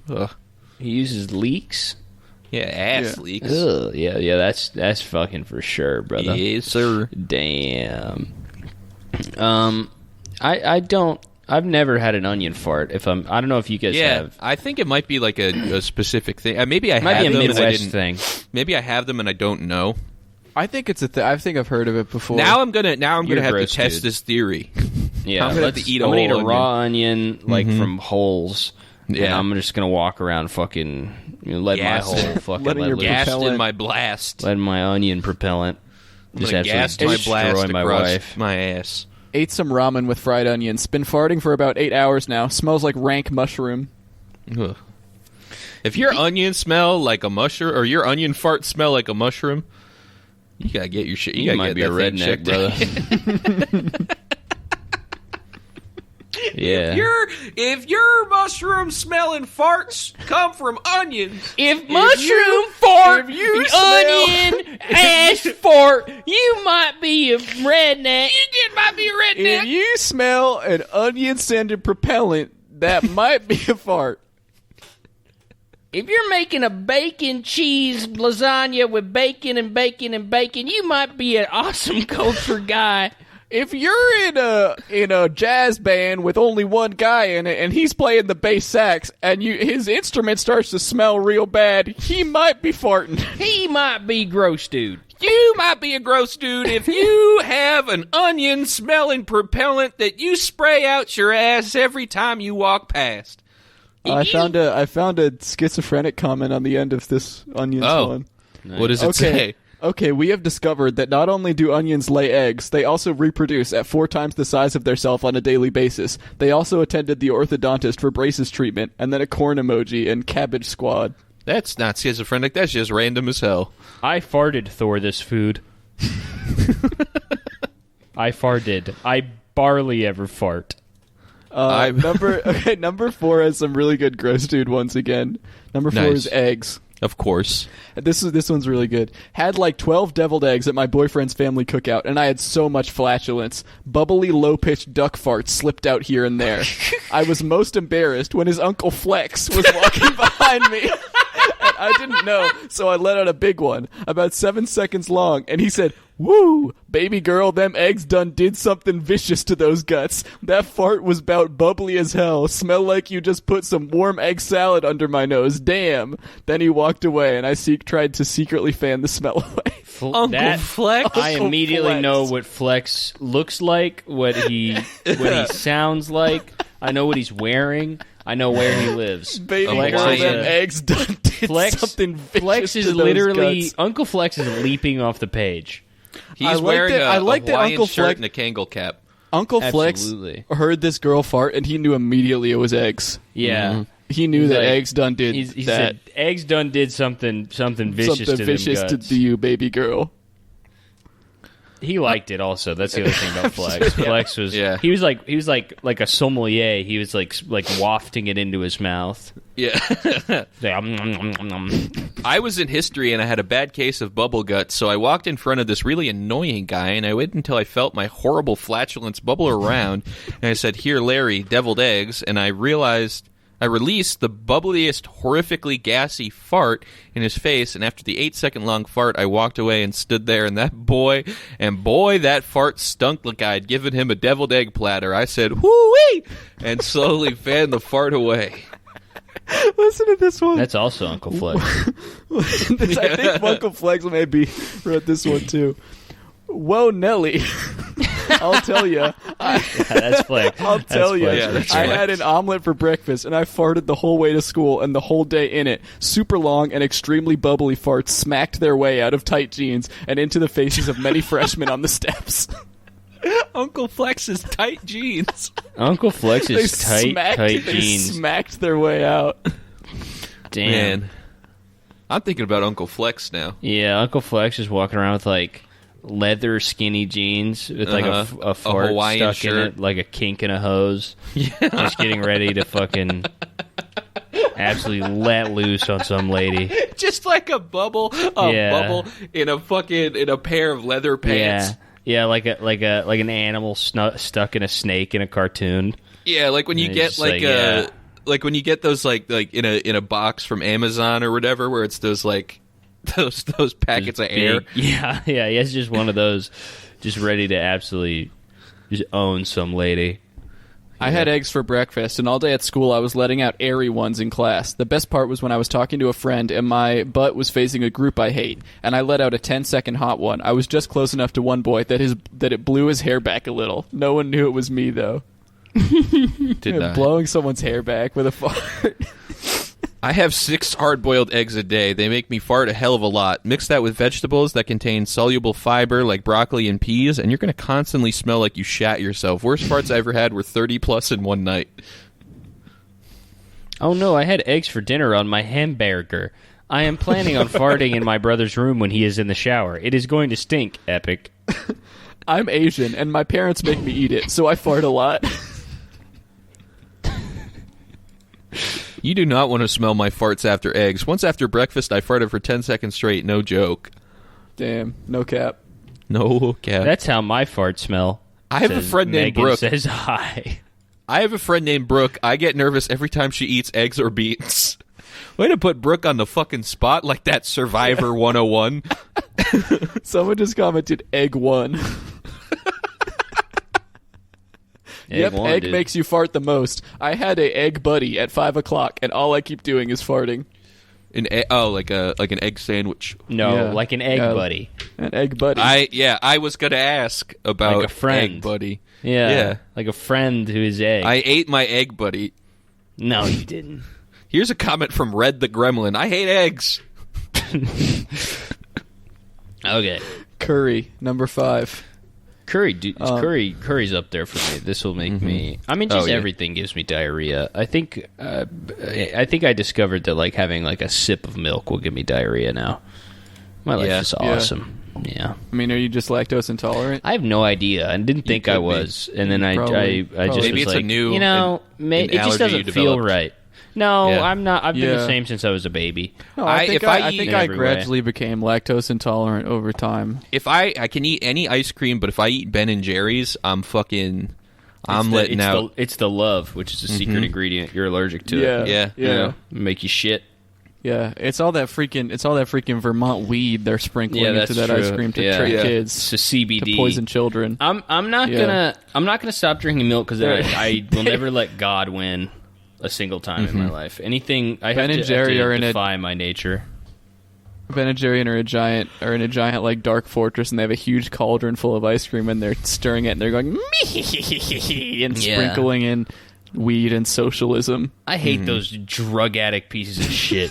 Ugh. He uses leeks? Yeah, ass leeks. Ugh, yeah, that's fucking for sure, brother. Yes, sir. Damn. I've never had an onion fart. I don't know if you guys have. I think it might be like a specific thing. Maybe I might have be a them Midwest and I thing. Maybe I have them and I don't know. I think it's I think I've heard of it before. Now I'm gonna have to test this theory. Yeah, I'm gonna have to eat a whole onion. raw onion like from holes. Yeah, and I'm just gonna walk around fucking let my whole fucking gassed in my blast. Let my onion propellant just absolutely destroy my wife. My ass. Ate some ramen with fried onions. Been farting for about 8 hours now. Smells like rank mushroom. Ugh. If your onion smell like a mushroom, or your onion fart smell like a mushroom, you gotta get your shit. You might gotta be get a that redneck, brother. Yeah. If your mushroom smelling farts come from onions, if mushroom fart, onion ash fart, you might be a redneck. You might be a redneck. If you smell an onion-scented propellant, that might be a fart. If you're making a bacon cheese lasagna with bacon and bacon and bacon, you might be an awesome culture guy. If you're in a jazz band with only one guy in it and he's playing the bass sax and his instrument starts to smell real bad, he might be farting. He might be gross dude. You might be a gross dude if you have an onion-smelling propellant that you spray out your ass every time you walk past. I found a schizophrenic comment on the end of this onions one. Nice. What does it say? Okay, we have discovered that not only do onions lay eggs, they also reproduce at 4 times the size of theirself on a daily basis. They also attended the orthodontist for braces treatment, and then a corn emoji and cabbage squad. That's not schizophrenic, that's just random as hell. I farted, Thor, this food. I farted. I barely ever fart. Number 4 has some really good gross dude once again. Number 4 is eggs. Of course. This one's really good. Had like 12 deviled eggs at my boyfriend's family cookout, and I had so much flatulence. Bubbly, low-pitched duck farts slipped out here and there. I was most embarrassed when his Uncle Flex was walking behind me. And I didn't know, so I let out a big one, about 7 seconds long, and he said, "Woo! Baby girl, them eggs done did something vicious to those guts. That fart was bout bubbly as hell. Smell like you just put some warm egg salad under my nose. Damn." Then he walked away, and I tried to secretly fan the smell away. Uncle Flex? I immediately know what Flex looks like, what he sounds like. I know what he's wearing. I know where he lives. Baby girl, them eggs done did something vicious Flex is to those literally guts. Uncle Flex is leaping off the page. He's wearing a Hawaiian shirt and a Kangol cap. Uncle Flex heard this girl fart, and he knew immediately it was eggs. Yeah. Mm-hmm. He knew that eggs done did he that. said, eggs done did something vicious something to vicious them guts. to you, baby girl. He liked it also. That's the other thing about Flex. Flex was he was like a sommelier. He was like wafting it into his mouth. Yeah. I was in history and I had a bad case of bubble guts, so I walked in front of this really annoying guy and I waited until I felt my horrible flatulence bubble around and I said, "Here, Larry, deviled eggs," and I released the bubbliest, horrifically gassy fart in his face, and after the 8-second long fart, I walked away and stood there, and boy, that fart stunk like I had given him a deviled egg platter. I said, "Whoo-wee!" and slowly fanned the fart away. Listen to this one. That's also Uncle Flex. I think Uncle Flex maybe wrote this one, too. "Whoa, Nelly. I'll tell you. That's Flex. I'll tell you. Flex. I had an omelet for breakfast, and I farted the whole way to school and the whole day in it. Super long and extremely bubbly farts smacked their way out of tight jeans and into the faces of many freshmen on the steps." Uncle Flex's tight jeans. Uncle Flex's tight jeans. They smacked their way out. Damn. Man. I'm thinking about Uncle Flex now. Yeah, Uncle Flex is walking around with like leather skinny jeans with like a fart Hawaiian stuck shirt. in it, like a kink in a hose. Yeah. Just getting ready to fucking absolutely let loose on some lady. Just like a bubble in a pair of leather pants. Yeah, like an animal stuck in a snake in a cartoon. Yeah, like when you get like when you get those like in a box from Amazon or whatever, where it's those like those packets of air. Yeah, it's just one of those, just ready to absolutely just own some lady. I had eggs for breakfast, and all day at school I was letting out airy ones in class. The best part was when I was talking to a friend, and my butt was facing a group I hate, and I let out a 10-second hot one. I was just close enough to one boy that it blew his hair back a little. No one knew it was me, though. Did not. Blowing someone's hair back with a fart. I have 6 hard-boiled eggs a day. They make me fart a hell of a lot. Mix that with vegetables that contain soluble fiber like broccoli and peas, and you're going to constantly smell like you shat yourself. Worst farts I ever had were 30+ in one night. Oh no, I had eggs for dinner on my hamburger. I am planning on farting in my brother's room when he is in the shower. It is going to stink, epic. I'm Asian, and my parents make me eat it, so I fart a lot. You do not want to smell my farts after eggs. Once after breakfast, I farted for 10 seconds straight. No joke. Damn, no cap. No cap. That's how my farts smell. I have a friend named Megan Brooke. Says hi. I have a friend named Brooke. I get nervous every time she eats eggs or beets. Way to put Brooke on the fucking spot like that Survivor 101. Someone just commented egg 1. Egg makes you fart the most. I had a egg buddy at 5 o'clock, and all I keep doing is farting. Like an egg sandwich. No, like an egg buddy. An egg buddy. I was gonna ask about like a friend. egg buddy. Yeah, like a friend who is egg. I ate my egg buddy. No, you didn't. Here's a comment from Red the Gremlin. I hate eggs. Okay. Curry, number 5. Curry's up there for me. This will make me. I mean, just everything gives me diarrhea. I think I discovered that like having like a sip of milk will give me diarrhea now. My life is awesome. Yeah. I mean, are you just lactose intolerant? I have no idea. I didn't think I was, and then I just maybe was it's like, a new it just doesn't feel right. No, I'm not. I've been the same since I was a baby. No, I think I gradually became lactose intolerant over time. If I can eat any ice cream, but if I eat Ben & Jerry's, I'm letting out. It's the love, which is a secret ingredient. You're allergic to it. Yeah. You know, make you shit. Yeah, it's all that freaking Vermont weed they're sprinkling into that ice cream to trick kids. It's a CBD to poison children. I'm not gonna stop drinking milk because I will never let God win a single time in my life. Anything I have to defy my nature. Ben and Jerry are in a giant like dark fortress, and they have a huge cauldron full of ice cream, and they're stirring it, and they're going and sprinkling in weed and socialism. I hate those drug addict pieces of shit.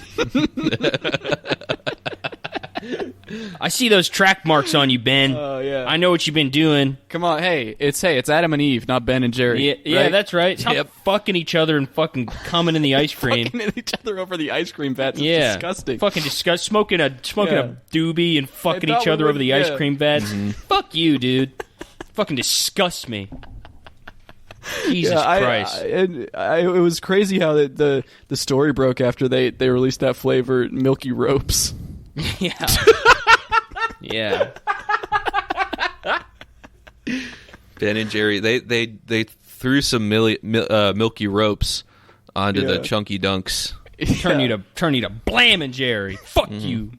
I see those track marks on you, Ben. Oh, yeah. I know what you've been doing. Come on, it's Adam and Eve, not Ben and Jerry. Yeah, right? That's right. Stop fucking each other and fucking coming in the ice cream. Fucking at each other over the ice cream vats. It's disgusting. Fucking smoking a doobie and fucking each other over the ice cream vats. Fuck you, dude. Fucking disgusts me. Jesus Christ. It was crazy how the story broke after they released that flavor, Milky Ropes. Yeah. Yeah. Ben and Jerry, they threw some Milky Ropes onto the Chunky Dunks. Turn you to Blam and Jerry. Fuck you.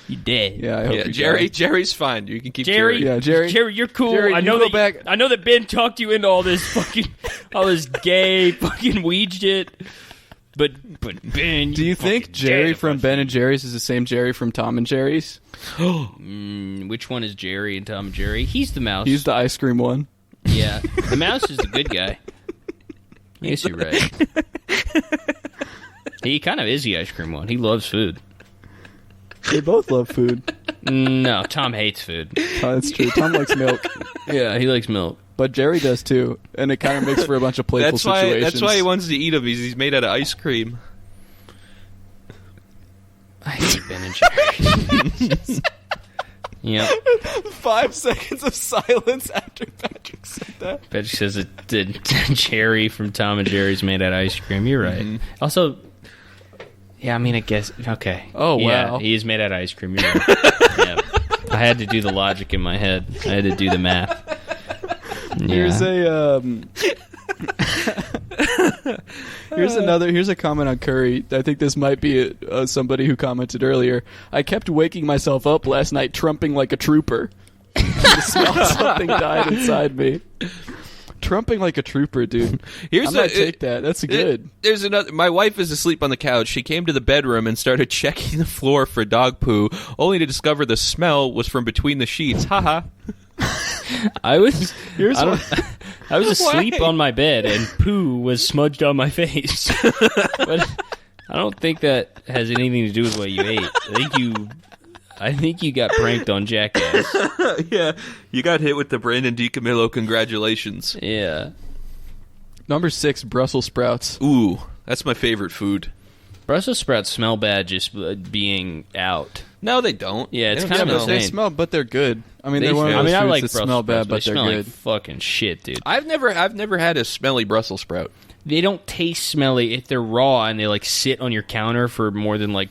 You dead. Yeah, I hope Jerry's fine. You can keep Jerry. Yeah, Jerry, you're cool. Jerry, I know that Ben talked you into all this gay fucking weed shit. But Ben, do you think Jerry from Ben and Jerry's is the same Jerry from Tom and Jerry's? Which one is Jerry and Tom and Jerry? He's the mouse. He's the ice cream one. Yeah, the mouse is the good guy. Yes, you're right. He kind of is the ice cream one. He loves food. They both love food. No, Tom hates food. Oh, that's true. Tom likes milk. Yeah, he likes milk. But Jerry does too, and it kind of makes for a bunch of playful situations. That's why he wants to eat him. He's made out of ice cream. I hate Ben and Jerry. Yep. 5 seconds of silence after Patrick said that. Patrick says that Jerry from Tom and Jerry's made out of ice cream. You're right. Mm-hmm. Also, yeah, I mean, I guess, okay. Oh, wow. Yeah, he is made out of ice cream. You're right. Yeah. I had to do the logic in my head. I had to do the math. Yeah. Here's a comment on Curry. I think this might be somebody who commented earlier. I kept waking myself up last night trumping like a trooper. The smell of something died inside me. Trumping like a trooper, dude. I'm gonna take that. That's good. There's another. My wife is asleep on the couch. She came to the bedroom and started checking the floor for dog poo, only to discover the smell was from between the sheets. Haha. I was asleep on my bed and poo was smudged on my face. But I don't think that has anything to do with what you ate. I think you got pranked on Jackass. Yeah, you got hit with the Brandon DiCamillo congratulations. Yeah. Number 6, Brussels sprouts. Ooh, that's my favorite food. Brussels sprouts smell bad just being out. No, they don't. Yeah, it's kind of insane. They smell, but they're good. I mean, they're one of those foods that smell bad, but they're good. Like fucking shit, dude. I've never had a smelly Brussels sprout. They don't taste smelly if they're raw and they like sit on your counter for more than like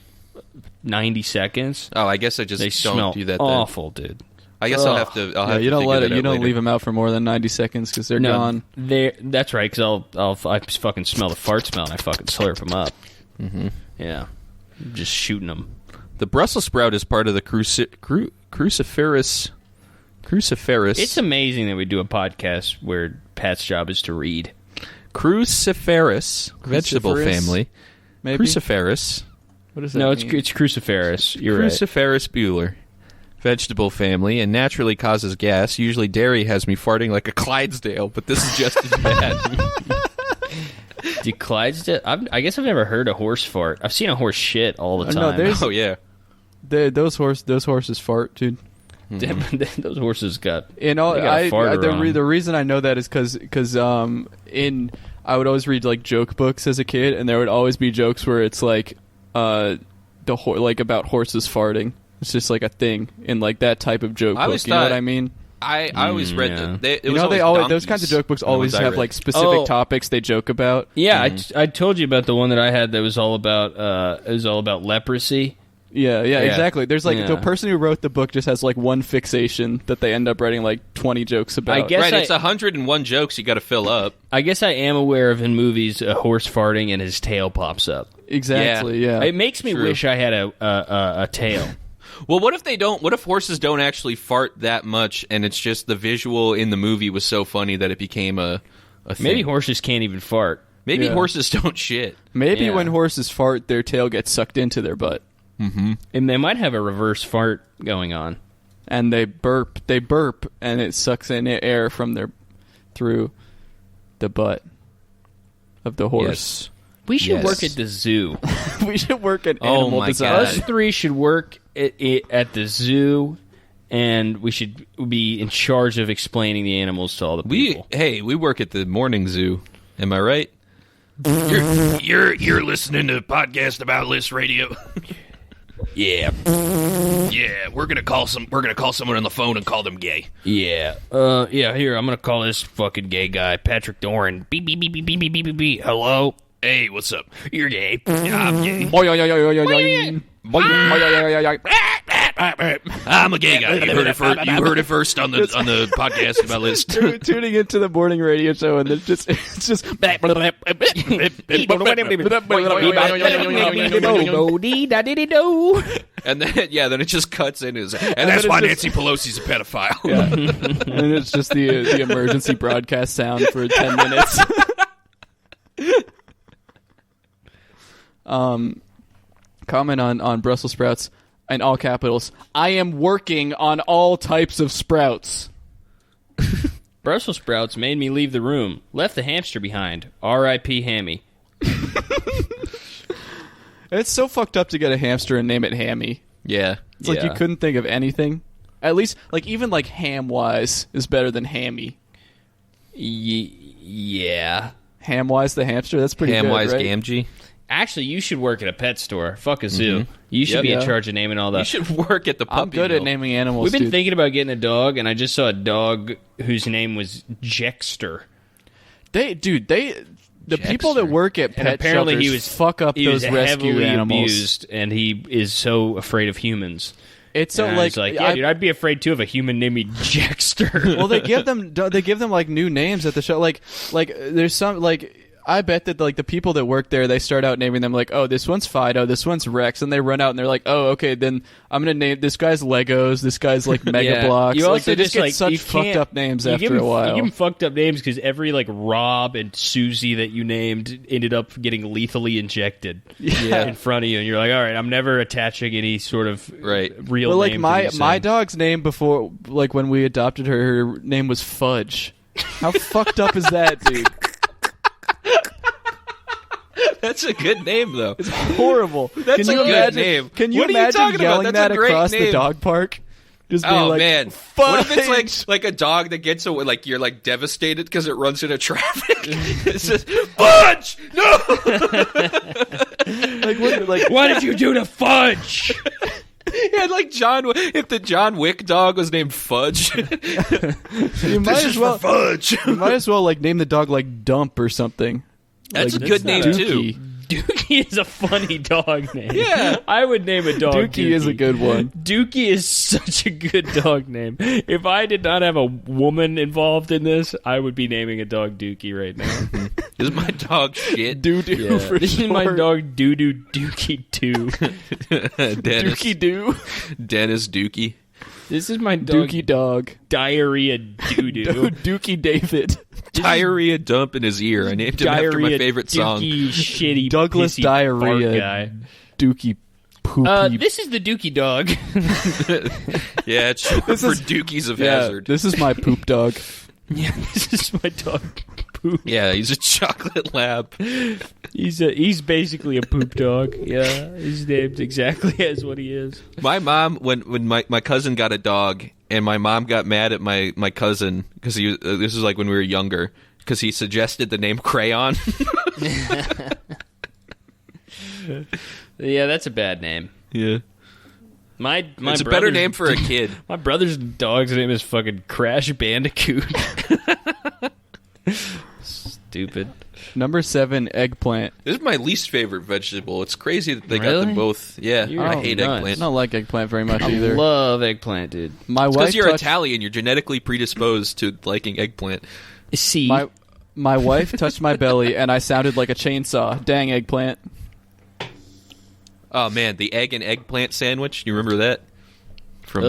90 seconds. Oh, I guess I just don't do that. Awful, dude. I guess I'll have to. You don't leave them out for more than 90 seconds because they're gone. That's right. Because I fucking smell the fart smell and I fucking slurp them up. Mm-hmm. Yeah, just shooting them. The Brussels sprout is part of the cruciferous. It's amazing that we do a podcast where Pat's job is to read. Cruciferous vegetable family. Maybe? Cruciferous. What does that mean? It's cruciferous. You're Cruciferous Bueller. Vegetable family and naturally causes gas. Usually dairy has me farting like a Clydesdale, but this is just as bad. Do Clydesdale? I guess I've never heard a horse fart. I've seen a horse shit all the time. Oh yeah. Those horses fart, dude. Mm-hmm. Those horses got. The reason I know that is because I would always read like joke books as a kid, and there would always be jokes where it's like about horses farting. It's just like a thing in like that type of joke book. You know what I mean? I always read those kinds of joke books always have like specific topics they joke about. Yeah, I told you about the one that I had that was all about leprosy. Yeah, exactly. There's like the person who wrote the book just has like one fixation that they end up writing like 20 jokes about. I guess it's 101 jokes you got to fill up. I guess I am aware of in movies a horse farting and his tail pops up. Exactly. Yeah. It makes me wish I had a tail. Well, what if they don't? What if horses don't actually fart that much, and it's just the visual in the movie was so funny that it became a thing? Maybe horses can't even fart. Maybe horses don't shit. Maybe when horses fart, their tail gets sucked into their butt. Mm-hmm. And they might have a reverse fart going on. And they burp, and it sucks in air from through the butt of the horse. Yes. We should work at the zoo. We should work at animal design. Us three should work at the zoo, and we should be in charge of explaining the animals to all the people. We work at the morning zoo. Am I right? You're listening to a podcast about List Radio. Yeah. Yeah, we're gonna call someone on the phone and call them gay. Yeah. Here, I'm gonna call this fucking gay guy, Patrick Doran. Beep beep beep beep beep beep beep beep. Hello? Hey, what's up? You're gay. I'm gay. I'm a gay guy. You heard it first on the podcast about List. Tuning into the morning radio show, and it's just and then it just cuts in and that's why Nancy Pelosi's a pedophile. Yeah. And it's just the emergency broadcast sound for 10 minutes. Comment on Brussels sprouts in all capitals. I am working on all types of sprouts. Brussels sprouts made me leave the room. Left the hamster behind. R.I.P. Hammy. It's so fucked up to get a hamster and name it Hammy. Yeah. It's like you couldn't think of anything. At least, like, even like Ham-Wise is better than Hammy. Yeah. Ham-Wise the hamster? That's pretty Ham-Wise good, right? Gamgee? Actually, you should work at a pet store. Fuck a zoo. Mm-hmm. You should be in charge of naming all that. You should work at the puppy I'm good mill. at naming animals, We've been thinking about getting a dog, and I just saw a dog whose name was Jexter. The people that work at pet shelters fuck up those rescue animals. Abused, and he is so afraid of humans. It's so dude, I'd be afraid too of a human named Jexter. Well, they give them like new names at the show. Like there's some like. I bet that like the people that work there, they start out naming them like, oh, this one's Fido, this one's Rex, and they run out and they're like, oh, okay, then I'm gonna name this guy's Legos, this guy's like Mega Blocks. You also they just get such fucked up names after a while. You give them fucked up names because every like Rob and Susie that you named ended up getting lethally injected in front of you, and you're like, all right, I'm never attaching any sort of real. Well, name like my dog's name before, like when we adopted her name was Fudge. How fucked up is that, dude? That's a good name, though. It's horrible. That's a good name. Can you What are you imagine talking yelling about? That's that a great across name. the dog park? Just being Oh like, man! Fudge! What if it's like a dog that gets away, like you're like devastated because it runs into traffic? It says, "Fudge! No!" What did you do to Fudge? Yeah, like if the John Wick dog was named Fudge. You might as well Fudge. You might as well like name the dog like Dump or something. That's Like, a good name Dookie. too. Dookie is a funny dog name. Yeah. I would name a dog Dookie is a good one. Dookie is such a good dog name. If I did not have a woman involved in this, I would be naming a dog Dookie right now. This is my dog shit. Doo-doo for This is my short. dog Doo-Doo Dookie 2. Dennis. Dookie Doo. Dennis Dookie. This is my dog Dookie Dog. Diarrhea Doo-Doo. Dookie David. Diarrhea dump in his ear. I named him after my favorite song. Dookie shitty Douglas pissy Diarrhea. fart guy. Dookie Poopy. This is the Dookie dog. Yeah, it's short for Dookies of Hazard. This is my poop dog. Yeah, this is my dog Poop. Yeah, he's a chocolate lab. He's basically a poop dog. Yeah, he's named exactly as what he is. My mom, when my cousin got a dog, and my mom got mad at my cousin because this was like when we were younger, because he suggested the name Crayon. Yeah, that's a bad name. Yeah. My It's a better name for a kid. My brother's dog's name is fucking Crash Bandicoot. Stupid. Number 7, eggplant. This is my least favorite vegetable. It's crazy that they got Really? them both. Yeah, I hate nuts. eggplant. I don't like eggplant very much I either. love eggplant, dude. My wife Because you're touched- Italian, you're genetically predisposed to liking eggplant. See, My wife touched my belly and I sounded like a chainsaw. Dang, eggplant. Oh man, the egg and eggplant sandwich. You remember that? From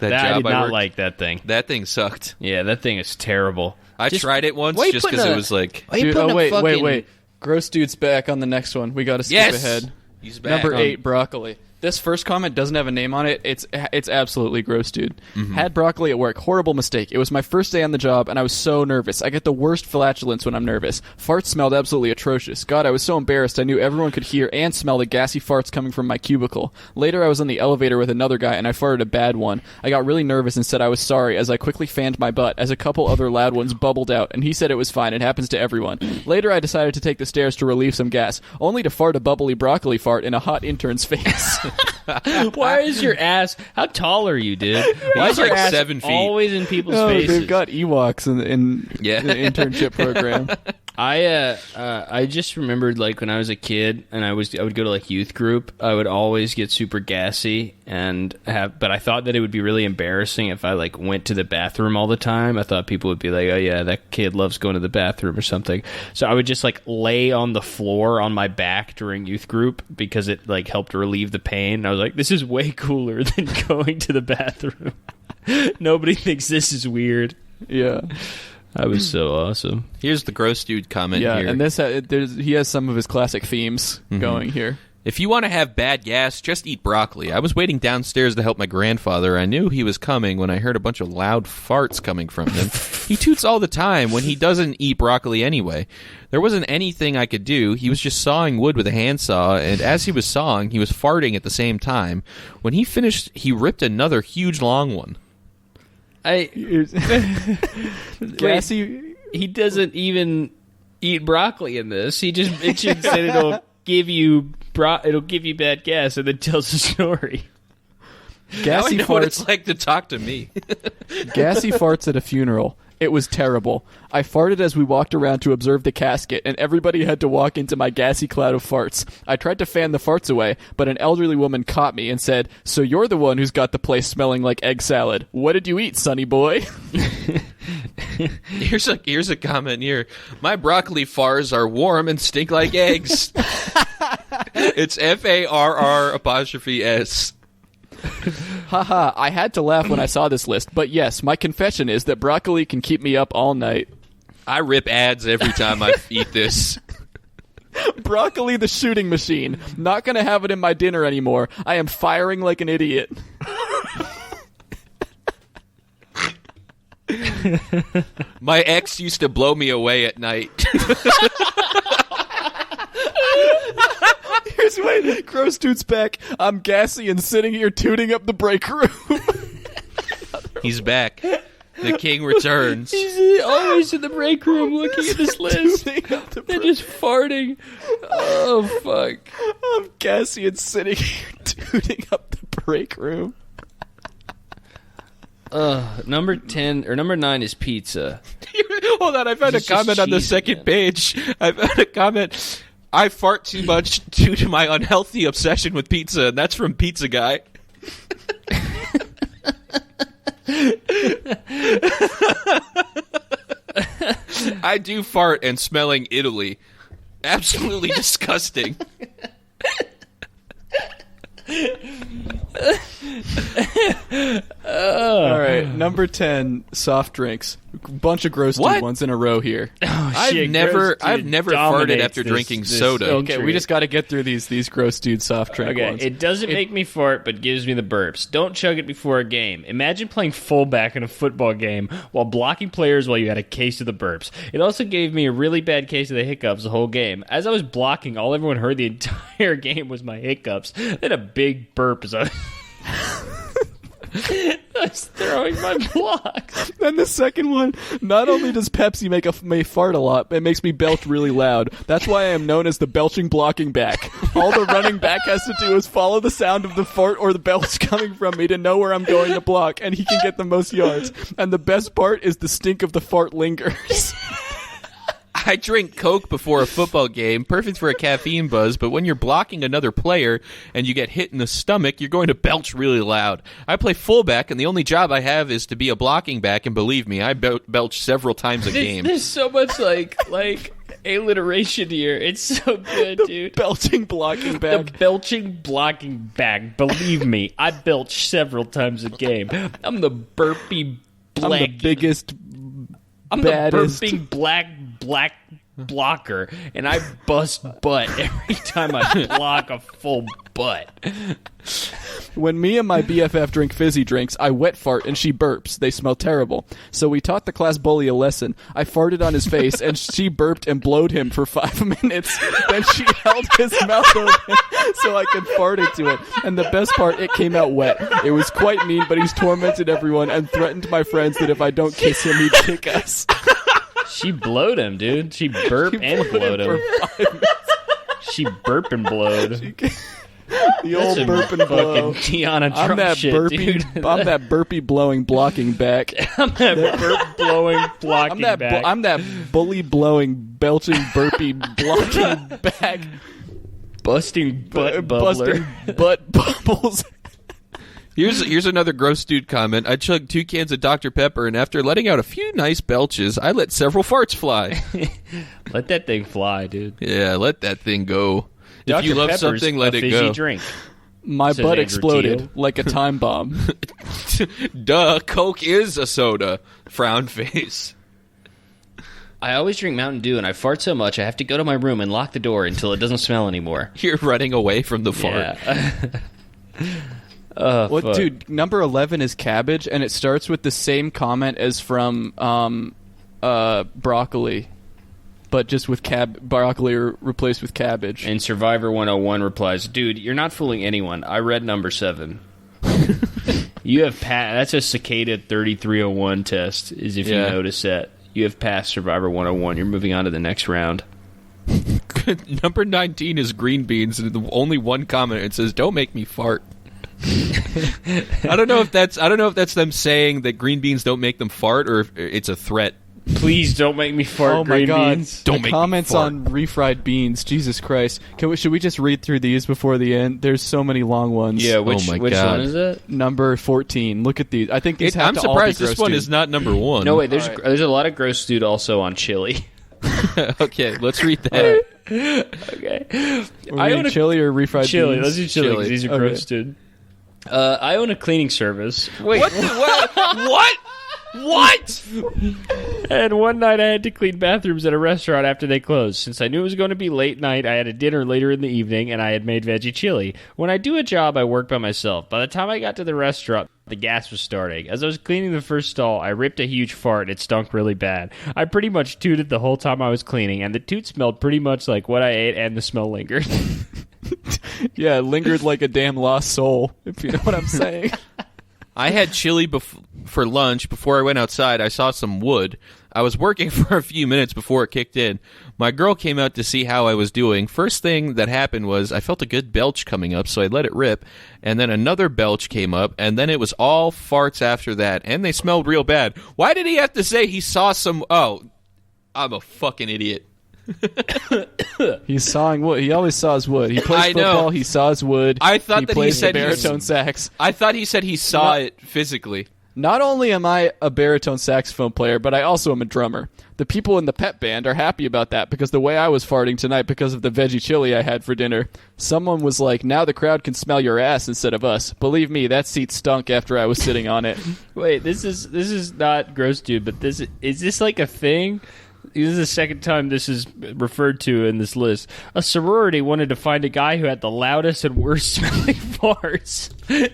that I job did not worked? like that thing. That thing sucked. Yeah, that thing is terrible. I tried it once why you just putting because it a- was like, Why you Dude, putting oh, a wait, fucking- wait. Gross dude's back on the next one. We got to skip yes, ahead. he's back. Number 8, broccoli. This first comment doesn't have a name on it. It's absolutely gross, dude. Had broccoli at work. Horrible mistake. It was my first day on the job, and I was so nervous. I get the worst flatulence when I'm nervous. Farts smelled absolutely atrocious. God, I was so embarrassed. I knew everyone could hear and smell the gassy farts coming from my cubicle. Later, I was in the elevator with another guy, and I farted a bad one. I got really nervous and said I was sorry as I quickly fanned my butt as a couple other loud ones bubbled out, and he said it was fine. It happens to everyone. Later, I decided to take the stairs to relieve some gas, only to fart a bubbly broccoli fart in a hot intern's face. Why is your ass? How tall are you, dude? Why is like your ass 7 feet. always in people's Oh, faces? they've got Ewoks in Yeah. the internship program. I just remembered like when I was a kid and I would go to like youth group, I would always get super gassy but I thought that it would be really embarrassing if I like went to the bathroom all the time. I thought people would be like, oh yeah, that kid loves going to the bathroom or something. So I would just like lay on the floor on my back during youth group because it like helped relieve the pain. And I was like, this is way cooler than going to the bathroom. Nobody thinks this is weird. Yeah. I was so awesome. Here's the gross dude comment Yeah, here. and he has some of his classic themes going here. If you want to have bad gas, just eat broccoli. I was waiting downstairs to help my grandfather. I knew he was coming when I heard a bunch of loud farts coming from him. He toots all the time when he doesn't eat broccoli anyway. There wasn't anything I could do. He was just sawing wood with a handsaw, and as he was sawing, he was farting at the same time. When he finished, he ripped another huge long one. Gassy. He doesn't even eat broccoli in this. He just mentions that it'll give you bad gas, and then tells a story. Now I Gassy know what farts. it's like to talk to me. Gassy farts at a funeral. It was terrible. I farted as we walked around to observe the casket, and everybody had to walk into my gassy cloud of farts. I tried to fan the farts away, but an elderly woman caught me and said, "So you're the one who's got the place smelling like egg salad. What did you eat, sonny boy?" Here's a comment here. My broccoli farts are warm and stink like eggs. It's FARR''S. Haha, I had to laugh when I saw this list, but yes, my confession is that broccoli can keep me up all night. I rip ads every time I eat this. Broccoli the shooting machine. Not gonna have it in my dinner anymore. I am firing like an idiot. My ex used to blow me away at night. Wait. Gross dude's back. I'm gassy and sitting here tooting up the break room. He's back. The king returns. He's always in the break room looking at this list. They're just farting. Oh, fuck. I'm gassy and sitting here tooting up the break room. Number 10 or number 9 is pizza. Hold on, I found a comment on the second page. I found a comment. I fart too much due to my unhealthy obsession with pizza, and that's from Pizza Guy. I do fart and smelling Italy. Absolutely disgusting. All right, number 10, soft drinks. Bunch of gross dude ones in a row here. I've never farted after drinking soda. Okay, we just got to get through these gross dude soft drink ones. It doesn't make me fart, but gives me the burps. Don't chug it before a game. Imagine playing fullback in a football game while blocking players while you had a case of the burps. It also gave me a really bad case of the hiccups the whole game. As I was blocking, all everyone heard the entire game was my hiccups. Then a big burp as I was throwing my blocks. Then the second one, not only does Pepsi may fart a lot, it makes me belch really loud. That's why I am known as the belching blocking back. All the running back has to do is follow the sound of the fart or the belch coming from me to know where I'm going to block, and he can get the most yards. And the best part is the stink of the fart lingers. I drink Coke before a football game, perfect for a caffeine buzz, but when you're blocking another player and you get hit in the stomach, you're going to belch really loud. I play fullback, and the only job I have is to be a blocking back, and believe me, I belch several times a game. There's so much, like alliteration here. It's so good, dude. Belching blocking back. The belching blocking back. Believe me, I belch several times a game. I'm the burpy black. I'm the biggest, I'm baddest. the burping black blocker, and I bust butt every time I block a full butt. When me and my BFF drink fizzy drinks, I wet fart and she burps. They smell terrible. So we taught the class bully a lesson. I farted on his face and she burped and blowed him for 5 minutes. Then she held his mouth open so I could fart into it. And the best part, it came out wet. It was quite mean, but he's tormented everyone and threatened my friends that if I don't kiss him, he'd kick us. She blowed him, dude. She burped and blowed him. She burp and blowed. The old burp and blow. Tiana Trump dude. I'm that burpy blowing blocking back. I'm that burp blowing blocking back. I'm that bully blowing belching burpy blocking back. Busting butt bubbler. Busting butt bubbles. Here's another gross dude comment. I chugged 2 cans of Dr. Pepper, and after letting out a few nice belches, I let several farts fly. Let that thing fly, dude. Yeah, let that thing go. Dr. If you love Pepper's something, let it go. Drink. My butt Andrew exploded Teal. like a time bomb. Duh, Coke is a soda. Frown face. I always drink Mountain Dew, and I fart so much I have to go to my room and lock the door until it doesn't smell anymore. You're running away from the fart. Yeah. Dude, number 11 is cabbage, and it starts with the same comment as from broccoli, but just with broccoli replaced with cabbage. And Survivor 101 replies, dude, you're not fooling anyone. I read number 7. You have that's a Cicada 3301 test, is if you notice that. You have passed Survivor 101. You're moving on to the next round. Number 19 is green beans, and the only one comment it says, "Don't make me fart." I don't know if that's them saying that green beans don't make them fart, or if it's a threat. Please don't make me fart. Oh my God! Beans. Don't make comments me fart. on refried beans. Jesus Christ! Should we just read through these before the end? There's so many long ones. Yeah, which God. one is it? Number 14. Look at these. I think these have I'm to all surprised be gross this one dude. is not number 1. No, wait. There's a lot of gross dude also on chili. Okay, let's read that. Okay. I own chili or refried chili. beans. Let's do chili. 'Cause these are gross dude. I own a cleaning service. Wait, What? What? And one night I had to clean bathrooms at a restaurant after they closed. Since I knew it was going to be late night, I had a dinner later in the evening, and I had made veggie chili. When I do a job, I work by myself. By the time I got to the restaurant, the gas was starting. As I was cleaning the first stall, I ripped a huge fart. It stunk really bad. I pretty much tooted the whole time I was cleaning, and the toot smelled pretty much like what I ate, and the smell lingered. Yeah, lingered like a damn lost soul, if you know what I'm saying. I had chili for lunch. Before I went outside, I saw some wood. I was working for a few minutes before it kicked in. My girl came out to see how I was doing. First thing that happened was I felt a good belch coming up, so I let it rip. And then another belch came up, and then it was all farts after that. And they smelled real bad. Why did he have to say he saw some... Oh, I'm a fucking idiot. He's sawing wood. He always saws wood. He plays football. He saws wood. I thought he that plays he said the baritone sax. I thought he said he saw it physically. Not only am I a baritone saxophone player, but I also am a drummer. The people in the pep band are happy about that because the way I was farting tonight because of the veggie chili I had for dinner, someone was like, now the crowd can smell your ass instead of us. Believe me, that seat stunk after I was sitting on it. Wait, this is not gross, dude, but is this like a thing? This is the second time this is referred to in this list. A sorority wanted to find a guy who had the loudest and worst smelling farts.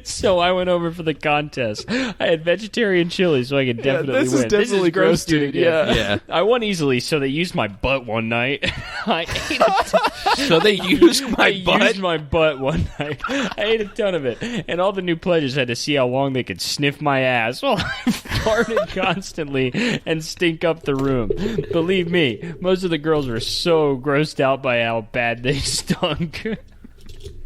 So I went over for the contest. I had vegetarian chili, so I could definitely win. This is definitely gross, dude. Yeah. I won easily, so they used my butt one night. I ate it. So they used my butt? I used my butt one night. I ate a ton of it. And all the new pledges had to see how long they could sniff my ass while I farted constantly and stink up the room. Believe me, most of the girls were so grossed out by how bad they stunk.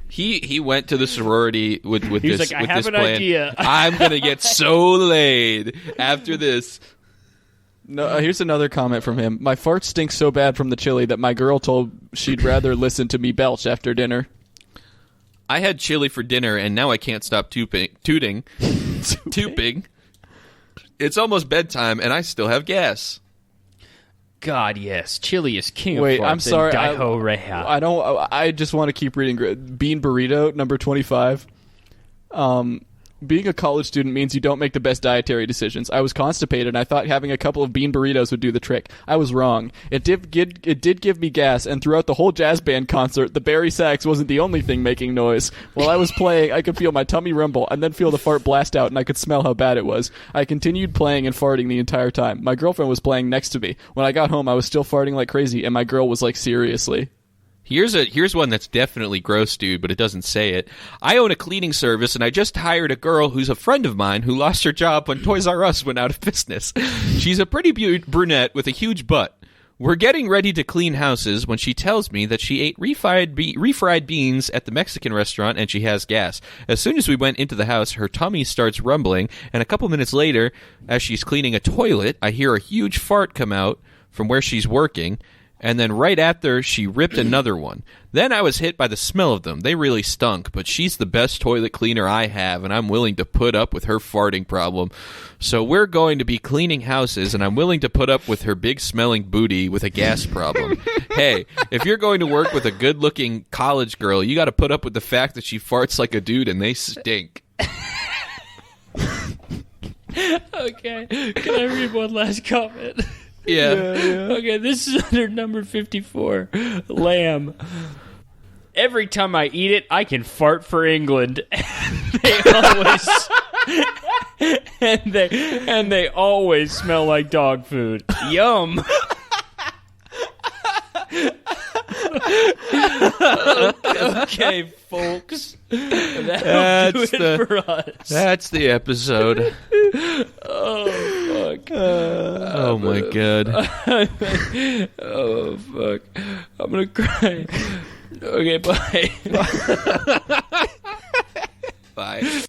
He went to the sorority with He's this like, with I have this an plan. idea. I'm gonna get so laid after this. No, here's another comment from him. My farts stink so bad from the chili that my girl told she'd rather listen to me belch after dinner. I had chili for dinner, and now I can't stop tooting. It's almost bedtime, and I still have gas. God, yes. Chili is king of Wait, farts. I'm sorry. I I just want to keep reading. Bean burrito, number 25. Being a college student means you don't make the best dietary decisions. I was constipated, and I thought having a couple of bean burritos would do the trick. I was wrong. It did give me gas, and throughout the whole jazz band concert, the bari sax wasn't the only thing making noise. While I was playing, I could feel my tummy rumble, and then feel the fart blast out, and I could smell how bad it was. I continued playing and farting the entire time. My girlfriend was playing next to me. When I got home, I was still farting like crazy, and my girl was like, seriously. Here's one that's definitely gross, dude, but it doesn't say it. I own a cleaning service, and I just hired a girl who's a friend of mine who lost her job when Toys R Us went out of business. She's a pretty brunette with a huge butt. We're getting ready to clean houses when she tells me that she ate refried beans at the Mexican restaurant and she has gas. As soon as we went into the house, her tummy starts rumbling, and a couple minutes later, as she's cleaning a toilet, I hear a huge fart come out from where she's working. And then right after, she ripped another one. Then I was hit by the smell of them. They really stunk, but she's the best toilet cleaner I have, and I'm willing to put up with her farting problem. So we're going to be cleaning houses, and I'm willing to put up with her big-smelling booty with a gas problem. Hey, if you're going to work with a good-looking college girl, you got to put up with the fact that she farts like a dude, and they stink. Okay, can I read one last comment? Yeah. Okay, this is under number 54. Lamb. Every time I eat it, I can fart for England. They always smell like dog food. Yum. Okay, folks. That'll do it for us. That's the episode. Oh, fuck. Oh, my God. Oh, fuck. I'm gonna cry. Okay, bye. Bye.